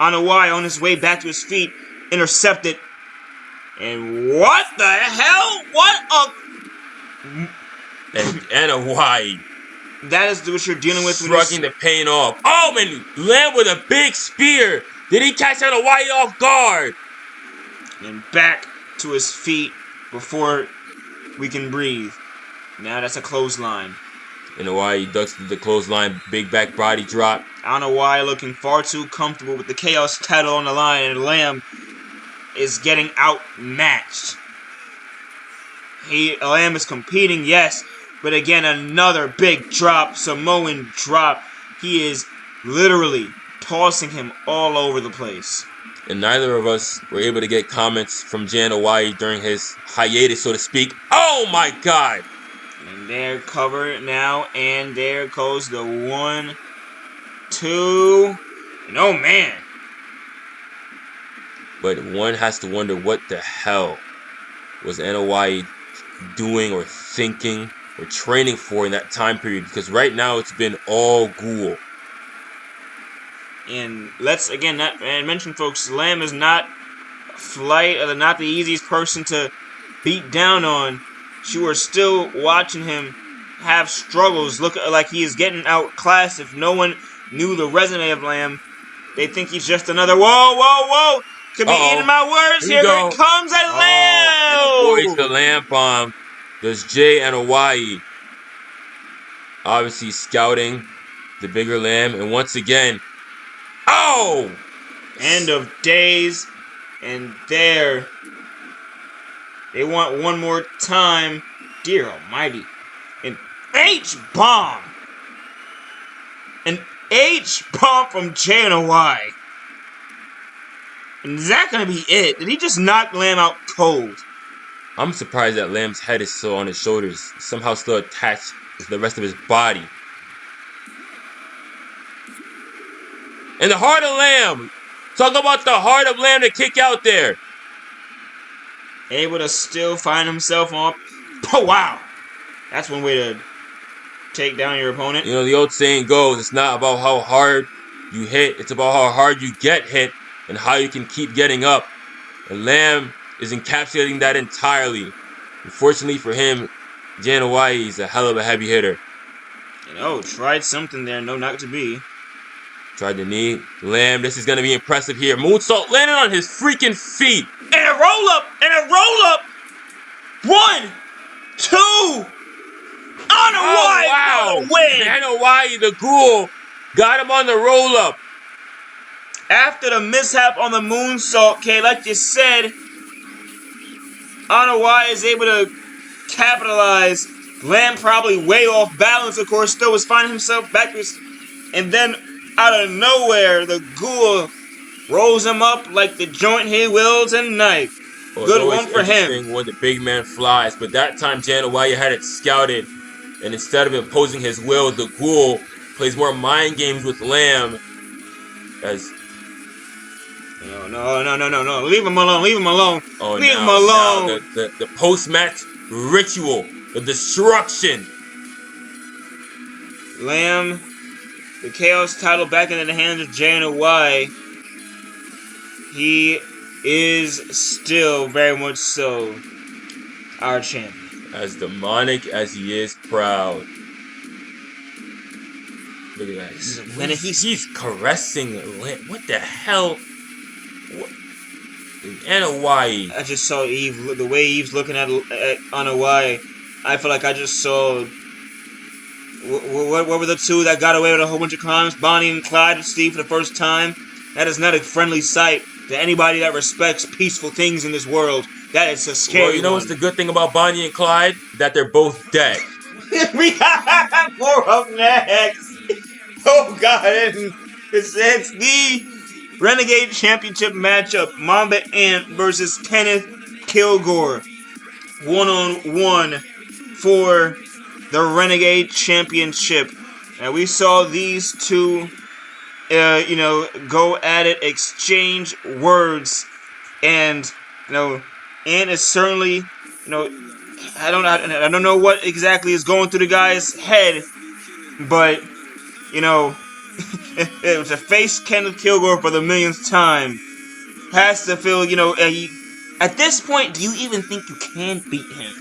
Anoai on his way back to his feet, intercepted, and what the hell? What a And Anoai. That is what you're dealing with. Shrugging the pain off. Oh, man, Lamb with a big spear. Did he catch Anoai off guard? And back to his feet before we can breathe. Now that's a clothesline. Anoai ducks the clothesline, big back body drop. Anoai looking far too comfortable with the Chaos title on the line, and Lamb is getting outmatched. Lamb is competing, yes, but again, another big drop, Samoan drop. He is literally tossing him all over the place. And neither of us were able to get comments from Jae Anoai during his hiatus, so to speak. Oh my God! And they're covered now, and there goes the 1, 2, and oh man. But one has to wonder what the hell was Anoai doing or thinking or training for in that time period, because right now it's been all ghoul. And let's again mention, folks, Lamb is not not the easiest person to beat down on. You are still watching him have struggles, look like he is getting outclassed. If no one knew the resume of Lamb, they think he's just another whoa. Could be eating my words. Here it comes at Lamb. Boys, the Lamb bomb. There's Jae Anoai, obviously scouting the bigger Lamb, and once again, end of days, and there. They want one more time. Dear Almighty. An H-bomb. An H-bomb from Jae Anoai. And is that going to be it? Did he just knock Lamb out cold? I'm surprised that Lamb's head is still on his shoulders, somehow still attached to the rest of his body. And the heart of Lamb. Talk about the heart of Lamb to kick out there. Able to still find himself on. Oh, wow. That's one way to take down your opponent. You know, the old saying goes, it's not about how hard you hit, it's about how hard you get hit and how you can keep getting up. And Lamb is encapsulating that entirely. Unfortunately for him, Jae Anoai is a hell of a heavy hitter. Tried something there. No, not to be. Tried the knee. Lamb, this is going to be impressive here. Moonsault landed on his freaking feet. And a roll up. 1, 2. Anoai for the win. Anoai, the ghoul, got him on the roll up. After the mishap on the moonsault, like you said, Anoai is able to capitalize. Lamb probably way off balance, of course, still was finding himself back to his... And then, out of nowhere, the ghoul rolls him up like the joint he will tonight. Good one for him. When the big man flies, but that time Jae Anoai had it scouted, and instead of imposing his will, the ghoul plays more mind games with Lamb. As no. Leave him alone. Leave him alone. Leave him alone. Now the post-match ritual, the destruction. Lamb the Chaos title back in the hands of Jae Anoai. He is still very much so our champion. As demonic as he is proud. Look at that. And He's caressing what the hell? What? Anoai. I just saw Eve, the way Eve's looking at Anoai. I feel like I just saw. What were the two that got away with a whole bunch of crimes? Bonnie and Clyde, Steve, for the first time. That is not a friendly sight to anybody that respects peaceful things in this world. That is a scary. Well, you know what's the good thing about Bonnie and Clyde? That they're both dead. We got more up next. Oh God! It's the Renegade Championship matchup: Mamba Ant versus Kenneth Killgore, 1-on-1 for the Renegade Championship. And we saw these two, go at it, exchange words, and Ant is certainly, I don't know what exactly is going through the guy's head, but to face Kenneth Killgore for the millionth time has to feel, at this point, do you even think you can beat him?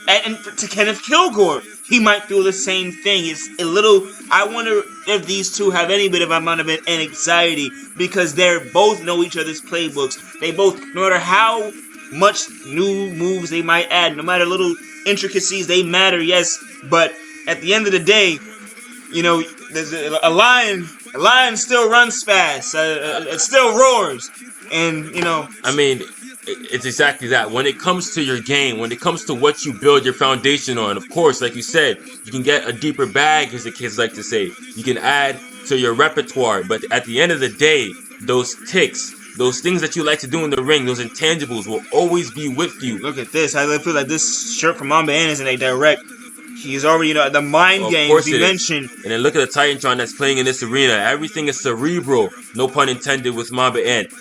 And to Kenneth Killgore, he might feel the same thing. It's a little. I wonder if these two have any bit of amount of anxiety because they both know each other's playbooks. They both, no matter how much new moves they might add, no matter little intricacies, they matter. Yes, but at the end of the day, there's a lion. A lion still runs fast. It still roars, and I mean, it's exactly that. When it comes to your game, when it comes to what you build your foundation on, of course, like you said, you can get a deeper bag, as the kids like to say. You can add to your repertoire, but at the end of the day, those ticks, those things that you like to do in the ring, those intangibles will always be with you. Look at this. I feel like this shirt from Mamba Ant is in a direct. He's already, the mind games you mentioned. And then look at the Titantron that's playing in this arena. Everything is cerebral, no pun intended, with Mamba Ant.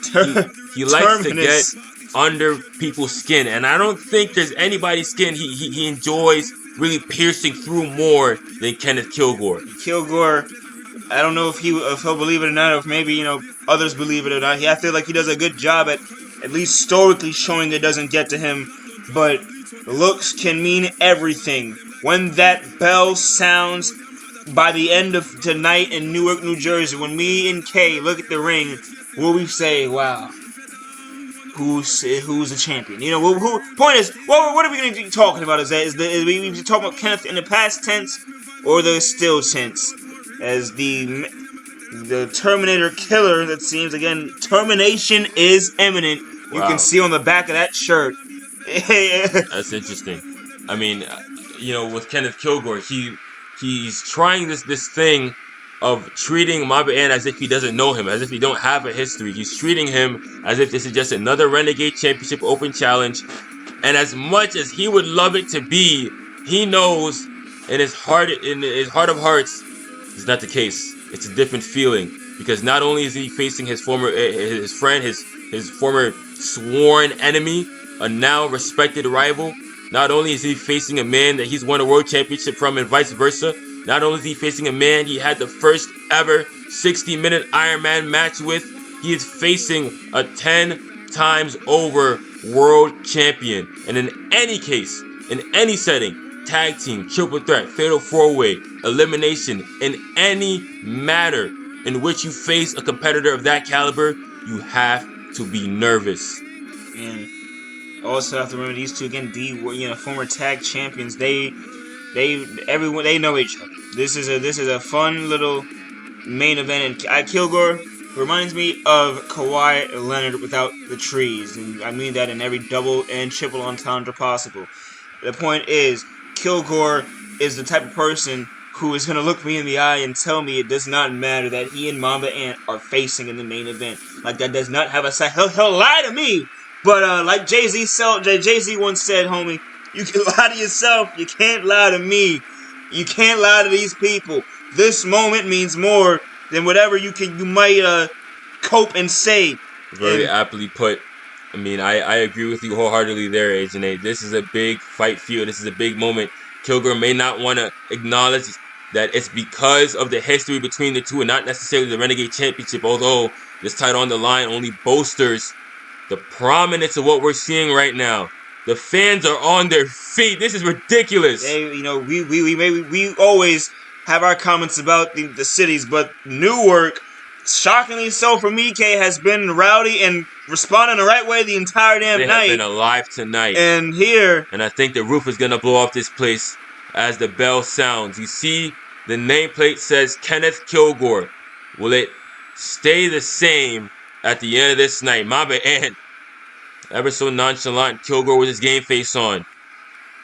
He likes to get under people's skin, and I don't think there's anybody's skin he enjoys really piercing through more than Kenneth Killgore. Killgore, I don't know if he'll believe it or not, or if maybe others believe it or not. I feel like he does a good job at least stoically showing it doesn't get to him, but looks can mean everything. When that bell sounds by the end of tonight in Newark, New Jersey, when me and Kay look at the ring, will we say, wow, who's the champion? Point is, what are we going to be talking about? Is we talking about Kenneth in the past tense or the still tense? As the Terminator killer, that seems, again, termination is imminent. You can see on the back of that shirt. That's interesting. I mean, with Kenneth Killgore, he's trying this thing of treating Mamba Ant as if he doesn't know him, as if he don't have a history. He's treating him as if this is just another Renegade Championship Open Challenge. And as much as he would love it to be, he knows in his heart of hearts, it's not the case. It's a different feeling, because not only is he facing his former friend, his former sworn enemy, a now respected rival. Not only is he facing a man that he's won a world championship from, and vice versa. Not only is he facing a man he had the first ever 60-minute Iron Man match with, he is facing a 10 times over world champion. And in any case, in any setting, tag team, triple threat, fatal 4-way, elimination, in any matter in which you face a competitor of that caliber, you have to be nervous. And also have to remember these two again, former tag champions. Everyone know each other. This is a fun little main event, and Killgore reminds me of Kawhi Leonard without the trees, and I mean that in every double and triple entendre possible. The point is, Killgore is the type of person who is going to look me in the eye and tell me it does not matter that he and Mamba Ant are facing in the main event. Like, that does not have a side. He'll lie to me, but like Jay-Z once said, homie, you can lie to yourself, you can't lie to me. You can't lie to these people. This moment means more than whatever you might cope and say. Very aptly put. I mean, I agree with you wholeheartedly there, Agent A. This is a big fight field. This is a big moment. Killgore may not want to acknowledge that it's because of the history between the two and not necessarily the Renegade Championship, although this title on the line only bolsters the prominence of what we're seeing right now. The fans are on their feet. This is ridiculous. They, we always have our comments about the cities, but Newark, shockingly so for Mike, has been rowdy and responding the right way the entire damn They night. have been alive tonight. And here, and I think the roof is going to blow off this place as the bell sounds. You see, the nameplate says Kenneth Killgore. Will it stay the same at the end of this night? Mamba Ant, ever so nonchalant, Killgore with his game face on.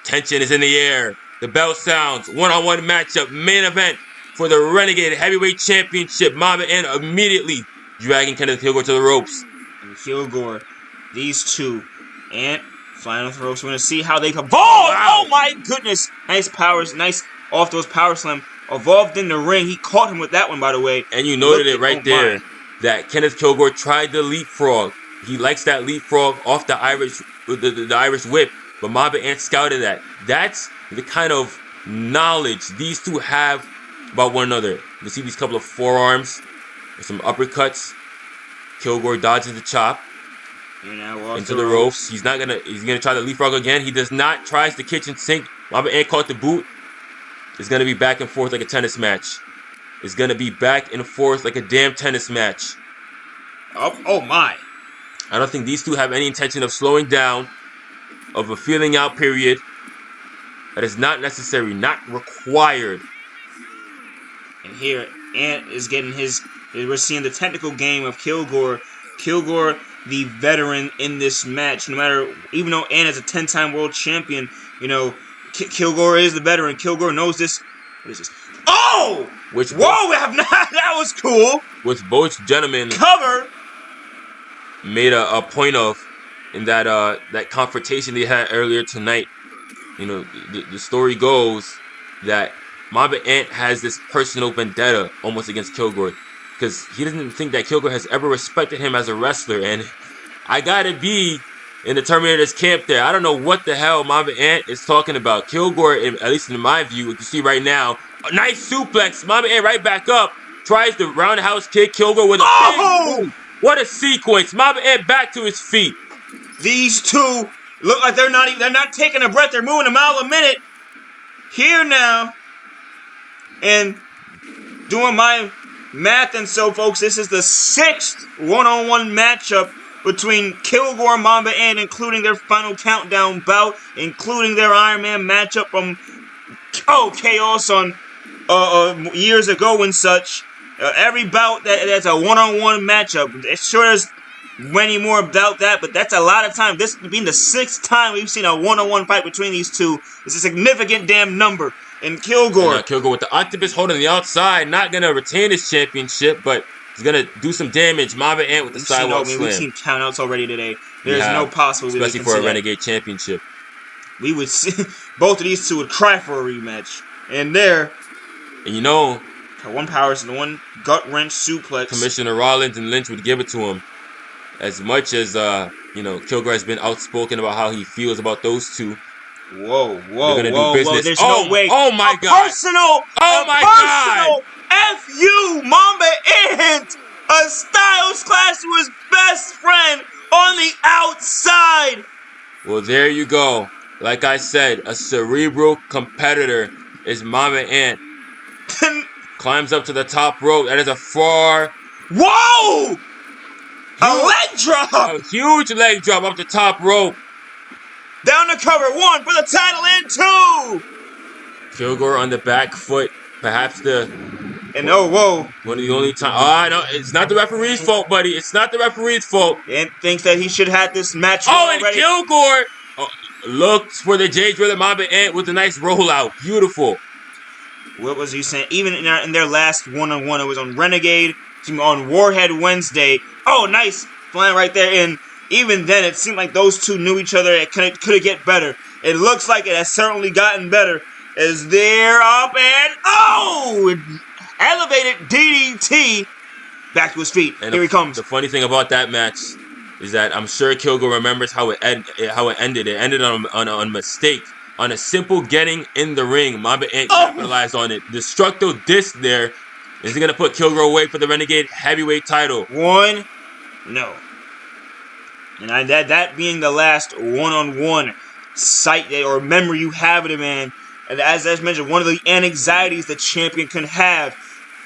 Tension is in the air. The bell sounds. One-on-one matchup. Main event for the Renegade Heavyweight Championship. Mamba Ant immediately dragging Kenneth Killgore to the ropes. and Killgore, these two, and final throw. So we're going to see how they evolve. Oh my goodness. Nice powers. Nice off those power slam. Evolved in the ring. He caught him with that one, by the way. And you noted it right there that Kenneth Killgore tried the leapfrog. He likes that leapfrog off the Irish whip, but Mamba Ant scouted that. That's the kind of knowledge these two have about one another. You can see these couple of forearms with some uppercuts. Killgore dodges the chop into the ropes. He's gonna try the leapfrog again. He does not. Tries the kitchen sink. Mamba Ant caught the boot. It's gonna be back and forth like a tennis match. It's gonna be back and forth like a damn tennis match. Oh my. I don't think these two have any intention of slowing down, of a feeling out period. That is not necessary, not required. And here, Ant is getting his... We're seeing the technical game of Killgore. Killgore, the veteran in this match. No matter... Even though Ant is a 10-time world champion, Killgore is the veteran. Killgore knows this. What is this? Oh! Whoa, we have not... That was cool. Which both gentlemen... Cover... made a point of in that confrontation they had earlier tonight. The story goes that Mamba Ant has this personal vendetta almost against Killgore because he doesn't think that Killgore has ever respected him as a wrestler, and I gotta be in the Terminator's camp there. I don't know what the hell Mamba Ant is talking about. Killgore, at least in my view, you can see right now, a nice suplex. Mamba Ant right back up, tries the roundhouse kick. Killgore with a big boom. What a sequence! Mamba Ant back to his feet. These two look like they're not taking a breath. They're moving a mile a minute. Here now, and doing my math and so, folks, this is the 6th one-on-one matchup between Killgore and Mamba Ant, including their final countdown bout, including their Iron Man matchup from Chaos on years ago and such. Every bout that's a one-on-one matchup. It sure is many more about that, but that's a lot of time. This being the 6th time we've seen a one-on-one fight between these two. It's a significant damn number. And Killgore. Killgore with the octopus holding the outside, not gonna retain his championship, but he's gonna do some damage. Mamba Ant with the sidewalk slam. We've seen countouts already today. There's no possible way, especially for a Renegade Championship. We would see both of these two would cry for a rematch. And there. And one powers and one gut wrench suplex. Commissioner Rollins and Lynch would give it to him. As much as Killgore has been outspoken about how he feels about those two. Whoa. There's no way. Oh my God. Personal F-U, Mamba Ant. A Styles Clash to his best friend on the outside. Well, there you go. Like I said, a cerebral competitor is Mamba Ant. Climbs up to the top rope. That is a far... Whoa! A leg drop! A huge leg drop up the top rope. Down to cover 1 for the title and 2! Killgore on the back foot. Perhaps one of the only times... no, it's not the referee's fault, buddy. It's not the referee's fault. And thinks that he should have this match already. And Killgore looks for the J Driller Mamba Ant with a nice rollout. Beautiful. What was he saying? Even in their last one-on-one, it was on Renegade, on Warhead Wednesday. Oh, nice flying right there. And even then, it seemed like those two knew each other. It could get better. It looks like it has certainly gotten better as they're up and elevated DDT back to his feet. And here he comes. The funny thing about that match is that I'm sure Killgore remembers how it ended. It ended on a mistake. on a simple getting in the ring. Mamba Ant capitalized on it. Destructo disc there. Is he going to put Killgore away for the Renegade Heavyweight title? One, no. And that being the last one-on-one sight or memory you have of the man. And as mentioned, one of the anxieties the champion can have.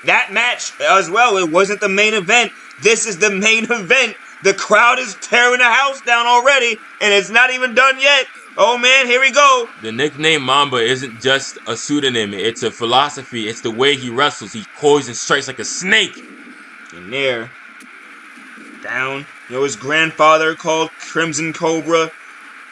That match as well, it wasn't the main event. This is the main event. The crowd is tearing the house down already, and it's not even done yet. Oh man, here we go. The nickname Mamba isn't just a pseudonym. It's a philosophy. It's the way he wrestles. He coils and strikes like a snake. In there. Down. You know, his grandfather called Crimson Cobra.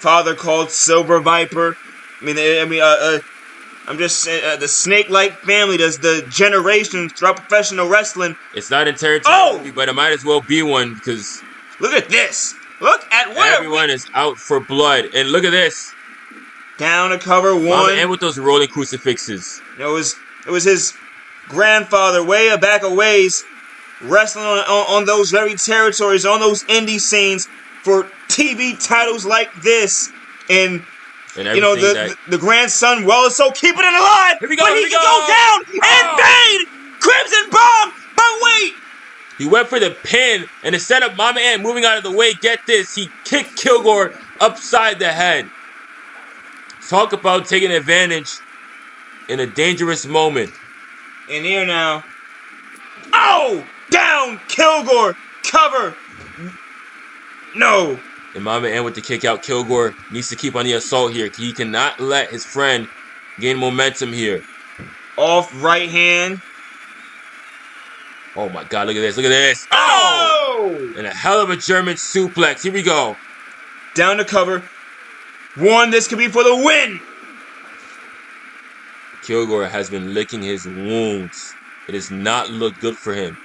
Father called Silver Viper. I'm just saying, the snake-like family does the generations throughout professional wrestling. It's not in territory, but it might as well be one because... Look at this. Look at what everyone is out for blood. And look at this. Down to cover one. And with those rolling crucifixes. It was his grandfather way back a ways wrestling on those very territories, on those indie scenes for TV titles like this. And you know, the grandson, well, is so keeping it alive. Here we go, but he can go down and bang! Crimson Bomb! But wait! He went for the pin, and instead of Mamba Ant moving out of the way, get this, he kicked Killgore upside the head. Talk about taking advantage in a dangerous moment. In here now. Oh! Down! Killgore! Cover! No! And Mamba Ant with the kick out. Killgore needs to keep on the assault here. He cannot let his friend gain momentum here. Off right hand. Oh my God, look at this, look at this. Oh! And a hell of a German suplex. Here we go. Down to cover. One, this could be for the win. Killgore has been licking his wounds. It does not look good for him.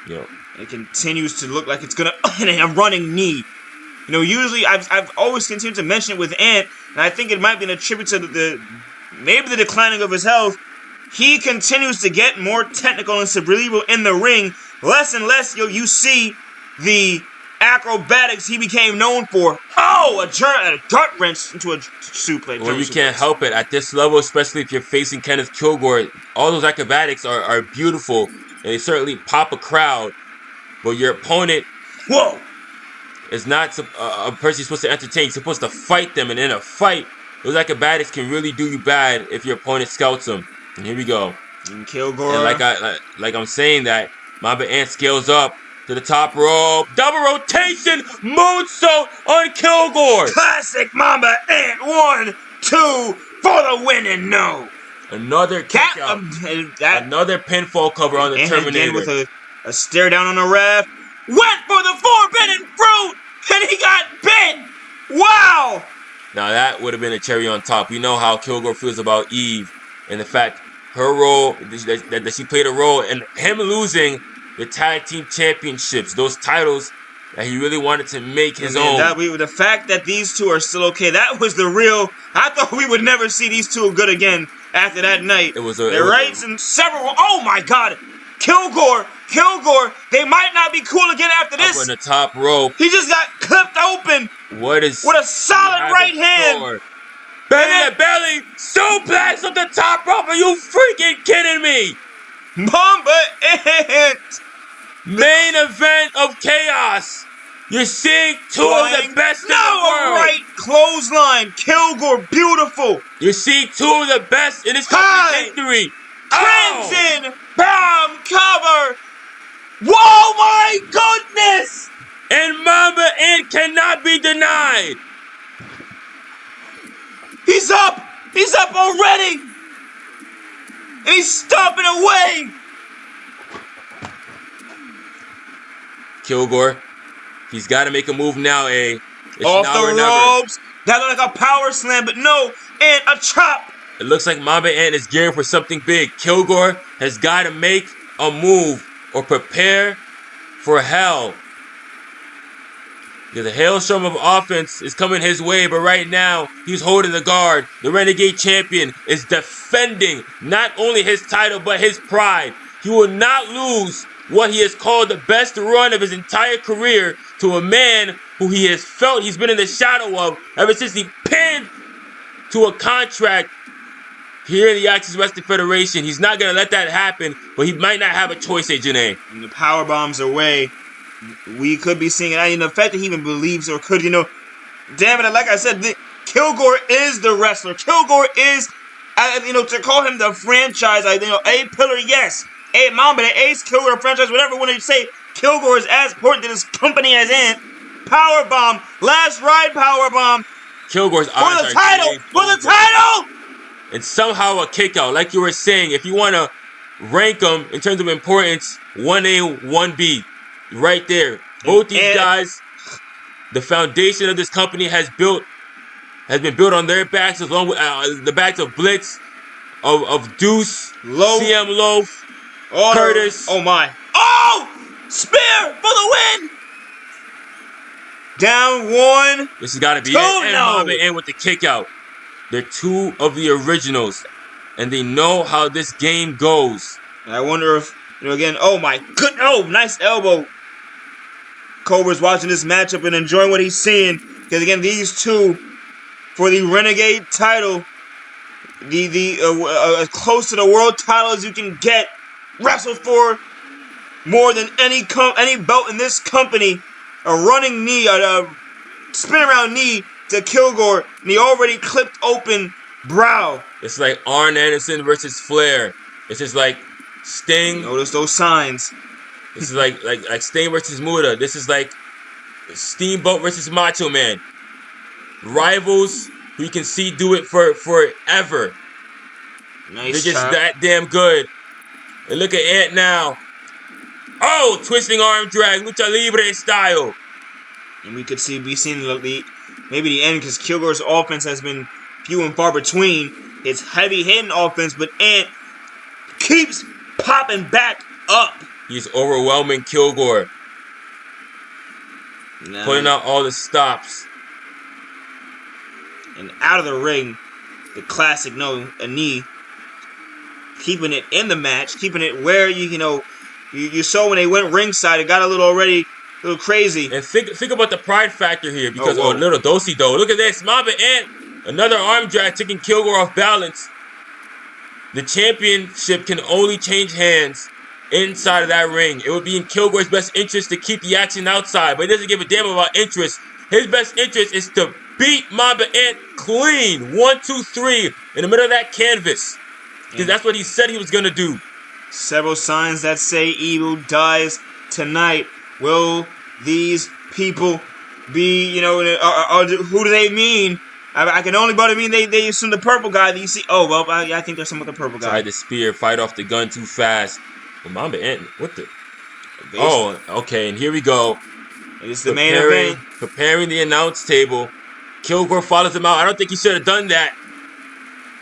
You know. It continues to look like it's gonna and a running knee. You know, usually I've always continued to mention it with Ant, and I think it might be an attribute to maybe the declining of his health. He continues to get more technical and cerebral in the ring. Less and less you see the acrobatics he became known for. Oh, a gut wrench into a suplex. Well, you can't help it. At this level, especially if you're facing Kenneth Killgore, all those acrobatics are beautiful, and they certainly pop a crowd. But your opponent... Whoa! Is not a person you're supposed to entertain. You're supposed to fight them, and in a fight, those acrobatics can really do you bad if your opponent scouts them. And here we go. And Killgore. And like I'm saying that, Mamba Ant scales up to the top rope. Double rotation moonsault on Killgore. Classic Mamba Ant. 1, 2 for the win and no. Another kick out. Another pinfall cover on the Terminator. Again with a stare down on the ref. Went for the forbidden fruit, and he got bit. Wow! Now that would have been a cherry on top. We know how Killgore feels about Eve, and the fact her role, that she played a role in him losing the tag team championships, those titles that he really wanted to make his own. The fact that these two are still okay, that was the real. I thought we would never see these two good again after that night. It was and several. Oh my God, Killgore, they might not be cool again after this. Up on the top rope. He just got clipped open. With a solid right hand. Belly to belly, suplex on the top rope. Are you freaking kidding me? Mamba Ant. Main event of chaos. You're seeing two of the best in the world. Right clothesline. Killgore, beautiful. You're seeing two of the best in his company's history. Crimson Bomb cover. Whoa, my goodness! And Mamba Ant cannot be denied. He's up! He's up already! And he's stomping away! Killgore, he's got to make a move now, eh? It's off now the ropes! That looked like a power slam, but no! And a chop! It looks like Mamba Ant is gearing for something big. Killgore has got to make a move or prepare for hell. The hailstorm of offense is coming his way, but right now, he's holding the guard. The Renegade Champion is defending not only his title, but his pride. He will not lose what he has called the best run of his entire career to a man who he has felt he's been in the shadow of ever since he pinned to a contract here in the Access Wrestling Federation. He's not going to let that happen, but he might not have a choice, Janae. And the power bombs away. We could be seeing it. I mean, the fact that he even believes or could, damn it, like I said, Killgore is the wrestler. Killgore is, to call him the franchise, A pillar, yes. Mamba, the ace, Killgore franchise, whatever you want to say. Killgore is as important to this company as Ant. Power bomb, last ride power bomb. Killgore's for the title, for the title. And somehow a kick out, like you were saying. If you want to rank them in terms of importance, 1A, 1B, right there. Both these guys, the foundation of this company has been built on their backs, along with the backs of Blitz, of Deuce, Loaf, CM Loaf, Curtis. Oh my! Oh, spear for the win. Down one. This has got to be it. And Mamba in with the kick out. They're two of the originals, and they know how this game goes. And I wonder if, again, oh my good, nice elbow. Cobra's watching this matchup and enjoying what he's seeing. Because again, these two, for the Renegade title, as close to the world title as you can get, wrestled for more than any belt in this company. A running knee, a spin around knee to Killgore, and he already clipped open brow. It's like Arn Anderson versus Flair. It's just like Sting. Notice those signs. This is like Sting versus Muda. This is like Steamboat versus Macho Man. Rivals who you can see do it for forever. Nice. They're just that damn good. And look at Ant now. Oh, twisting arm drag, lucha libre style. And we could be seeing maybe the end, because Killgore's offense has been few and far between. It's heavy hitting offense, but Ant keeps popping back up. He's overwhelming Killgore. Nice. Putting out all the stops. And out of the ring, the classic a knee. Keeping it in the match, keeping it where you saw when they went ringside, it got a little crazy. And think about the pride factor here, because little do-si-do. Look at this, Mamba Ant, another arm drag taking Killgore off balance. The championship can only change hands inside of that ring. It would be in Killgore's best interest to keep the action outside, but he doesn't give a damn about interest. His best interest is to beat Mamba Ant clean, 1, 2, 3, in the middle of that canvas, because that's what he said he was gonna do. Several signs that say evil dies tonight. Will these people be, who do they mean? I can only but mean they assume the purple guy that you see. Oh, well, I think there's some with the purple guy. Tried to spear, fight off the gun too fast. Well, Mamba Ant, what the? Oh, okay, and here we go. It's the main event. Preparing the announce table. Killgore follows him out. I don't think he should have done that.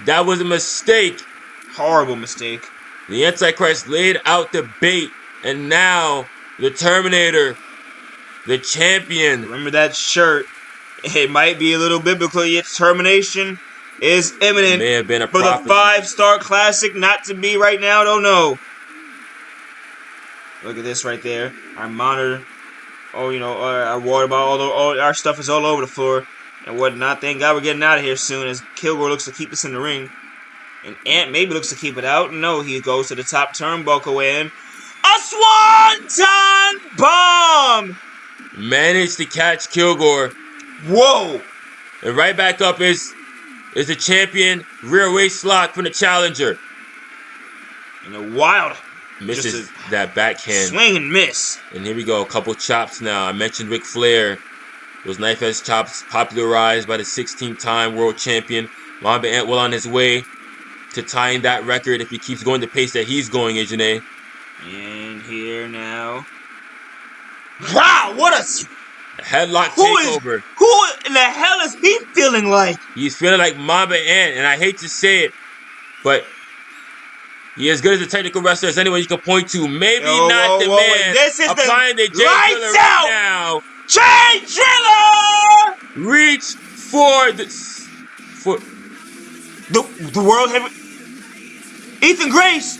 That was a mistake. Horrible mistake. The Antichrist laid out the bait, and now the Terminator, the champion. Remember that shirt. It might be a little biblical, yet termination is imminent. It may have been a for prophecy. The 5-star classic, not to be right now, don't know. Look at this right there. Our monitor. Oh, our water bottle, all our stuff is all over the floor and whatnot. Thank God we're getting out of here soon, as Killgore looks to keep us in the ring. And Ant maybe looks to keep it out. No, he goes to the top turnbuckle and a swanton bomb! Managed to catch Killgore. Whoa! And right back up is the champion, rear waist lock from the challenger. And a wild misses that backhand. Swing and miss. And here we go, a couple chops now. I mentioned Ric Flair. Those knife edge chops popularized by the 16-time world champion. Mamba Ant well on his way to tying that record if he keeps going the pace that he's going, Janae. And here now. Wow, what a headlock takeover. Who in the hell is he feeling like? He's feeling like Mamba Ant, and I hate to say it, but he as good as a technical wrestler as anyone you can point to. Maybe not the man. This is applying the Jay Driller right now. Jay Driller! Reach for the world heavy. Ethan Grace.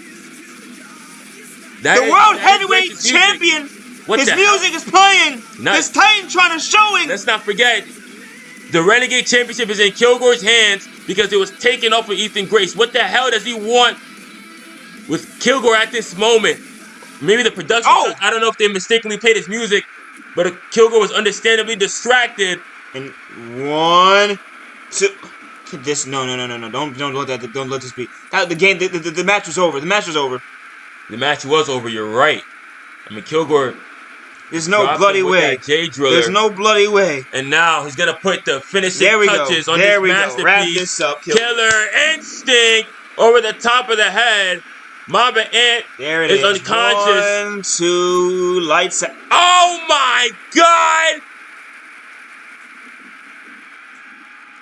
The world heavyweight champion. His music is playing. This Titan trying to show him. Let's not forget, The Renegade Championship is in Killgore's hands because it was taken off of Ethan Grace. What the hell does he want with Killgore at this moment? Maybe the production, I don't know if they mistakenly played his music, but Killgore was understandably distracted. And 1, 2. This no. Don't let this be. The match was over. The match was over. The match was over. You're right. I mean, Killgore. There's no bloody way. There's no bloody way. And now he's gonna put the finishing touches on this masterpiece. Wrap this up. Killer Instinct over the top of the head. Mamba Ant is unconscious. 1, 2, lights out. Oh my God!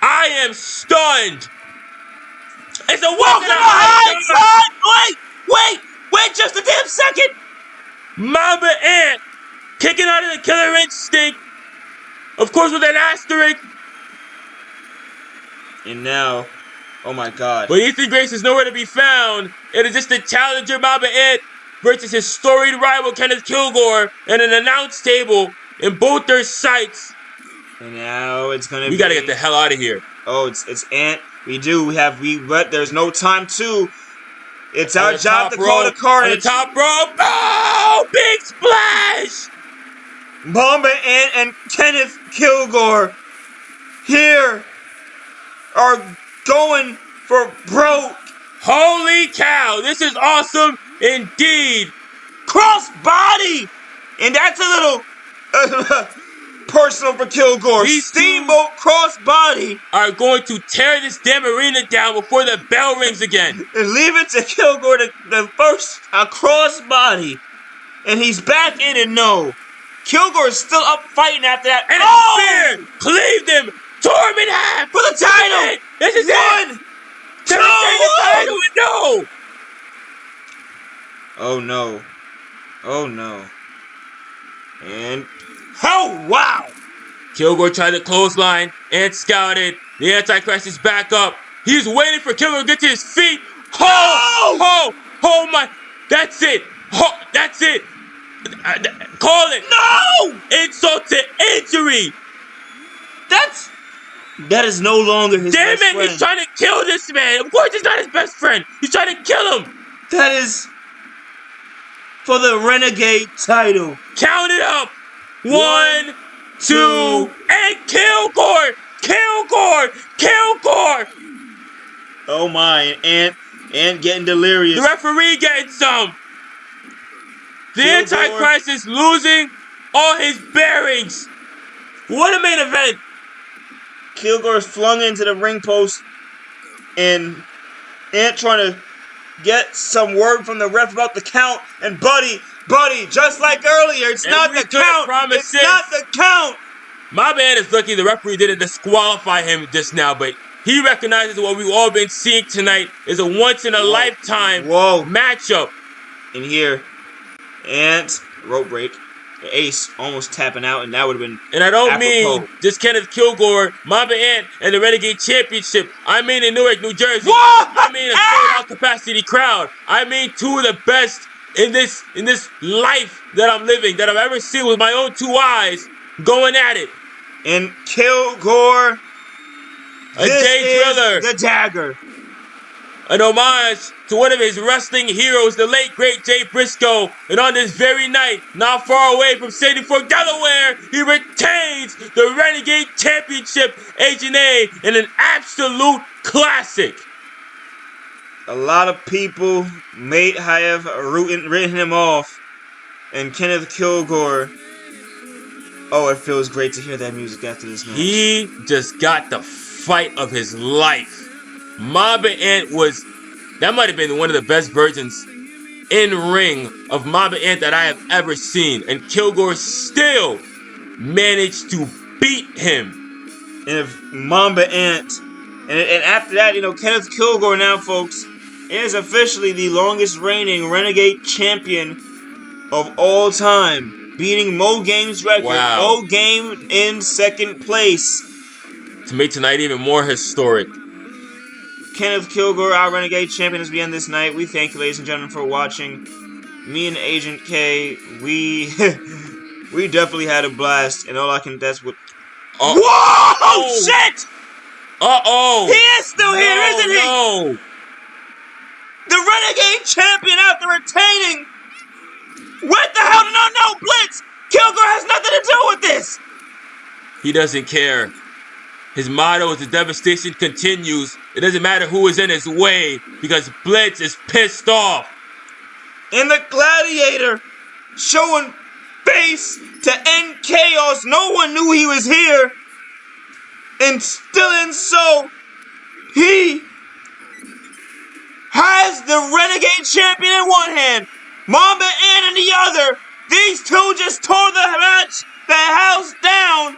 I am stunned. It's a walk in the high side. Wait just a damn second. Mamba Ant kicking out of the Killer Instinct, of course with an asterisk. And now, oh my God. But Ethan Grace is nowhere to be found. It is just the challenger Mamba Ant versus his storied rival Kenneth Killgore and an announce table in both their sights. And now it's gonna be. We gotta get the hell out of here. Oh, it's Ant. But there's no time to. It's our job to call the carnage. On the top rope. Oh, big splash! Mamba Ant and Kenneth Killgore here are going for broke. Holy cow! This is awesome indeed. Crossbody, and that's a little. Personal for Killgore. These Steamboat crossbody are going to tear this damn arena down before the bell rings again. And leave it to Killgore the first crossbody. And he's back in and no. Killgore is still up fighting after that. And a spear cleaved him, tore him in half. For the title. This is it. 1, 2, no. Oh no. Oh no. And oh, wow! Killgore tried the clothesline and scouted. The Antichrist is back up. He's waiting for Killgore to get to his feet. Oh my. That's it. That's it. Call it. No! Insult to injury. That is no longer his best friend. Damn it, he's trying to kill this man. Of course he's not his best friend. He's trying to kill him. That is for the Renegade title. Count it up. 1, 2, and Killgore! Oh my, and getting delirious. The referee getting some. The Killgore. Antichrist is losing all his bearings. What a main event. Killgore is flung into the ring post, and Ant trying to get some word from the ref about the count, and Buddy, just like earlier, it's not the count. It's not the count. My man is lucky the referee didn't disqualify him just now, but he recognizes what we've all been seeing tonight is a once-in-a-lifetime matchup. And here, Ant, rope break. The ace almost tapping out, and that would have been. And I don't mean just Kenneth Killgore, Mamba Ant, and the Renegade Championship. I mean in Newark, New Jersey. I mean a sold-out capacity crowd. I mean two of the best in this life that I'm living, that I've ever seen with my own 2 eyes, going at it. And Killgore, the dagger. An homage to one of his wrestling heroes, the late great Jay Briscoe. And on this very night, not far away from Sandy Fork, Delaware, he retains the Renegade Championship, Agent A, in an absolute classic. A lot of people may have written him off. And Kenneth Killgore, oh, it feels great to hear that music after this match. He just got the fight of his life. Mamba Ant that might have been one of the best versions in ring of Mamba Ant that I have ever seen. And Killgore still managed to beat him. And if Mamba Ant, and after that, Kenneth Killgore now, folks, is officially the longest reigning Renegade Champion of all time, beating Mo Game's record. Wow. Mo Game in second place. To make tonight even more historic. Kenneth Killgore, our Renegade Champion, as we end this night. We thank you, ladies and gentlemen, for watching. Me and Agent K, we definitely had a blast, and that's what Whoa! Shit! Uh-oh! He is still here, isn't he? No! The Renegade Champion after retaining. What the hell? No, Blitz! Killgore has nothing to do with this! He doesn't care. His motto is the devastation continues. It doesn't matter who is in his way because Blitz is pissed off. And the Gladiator showing face to end chaos. No one knew he was here. And so, he has the Renegade Champion in one hand, Mamba in the other. These two just tore the house down.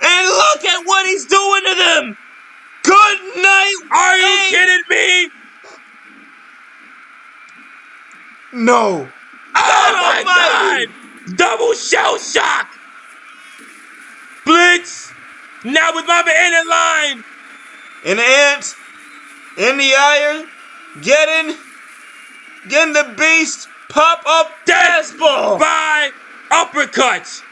And look at what he's doing to them. Good night. Are you kidding me? No. Oh my God! Double shell shock! Blitz! Now with Mamba in line! And Ant in the iron, getting the beast pop up Death ball by uppercuts!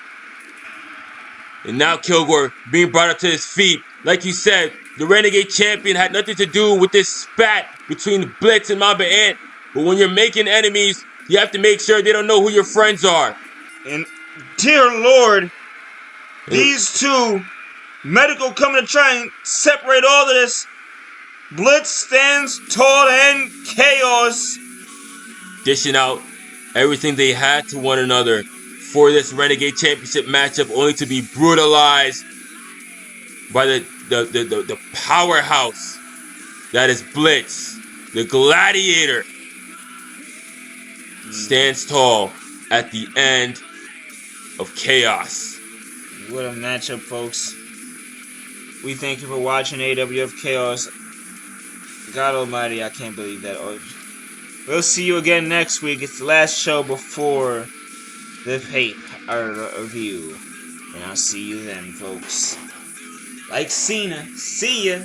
And now Killgore being brought up to his feet. Like you said, the Renegade Champion had nothing to do with this spat between Blitz and Mamba Ant. But when you're making enemies, you have to make sure they don't know who your friends are. And dear Lord, these two, Medical coming to try and separate all of this. Blitz stands tall and chaos. Dishing out everything they had to one another for this Renegade Championship matchup, only to be brutalized by the powerhouse that is Blitz. The Gladiator stands tall at the end of chaos. What a matchup, folks. We thank you for watching AWF Chaos. God almighty, I can't believe that. We'll see you again next week. It's the last show before the Fate review. And I'll see you then, folks. Like Cena. See ya.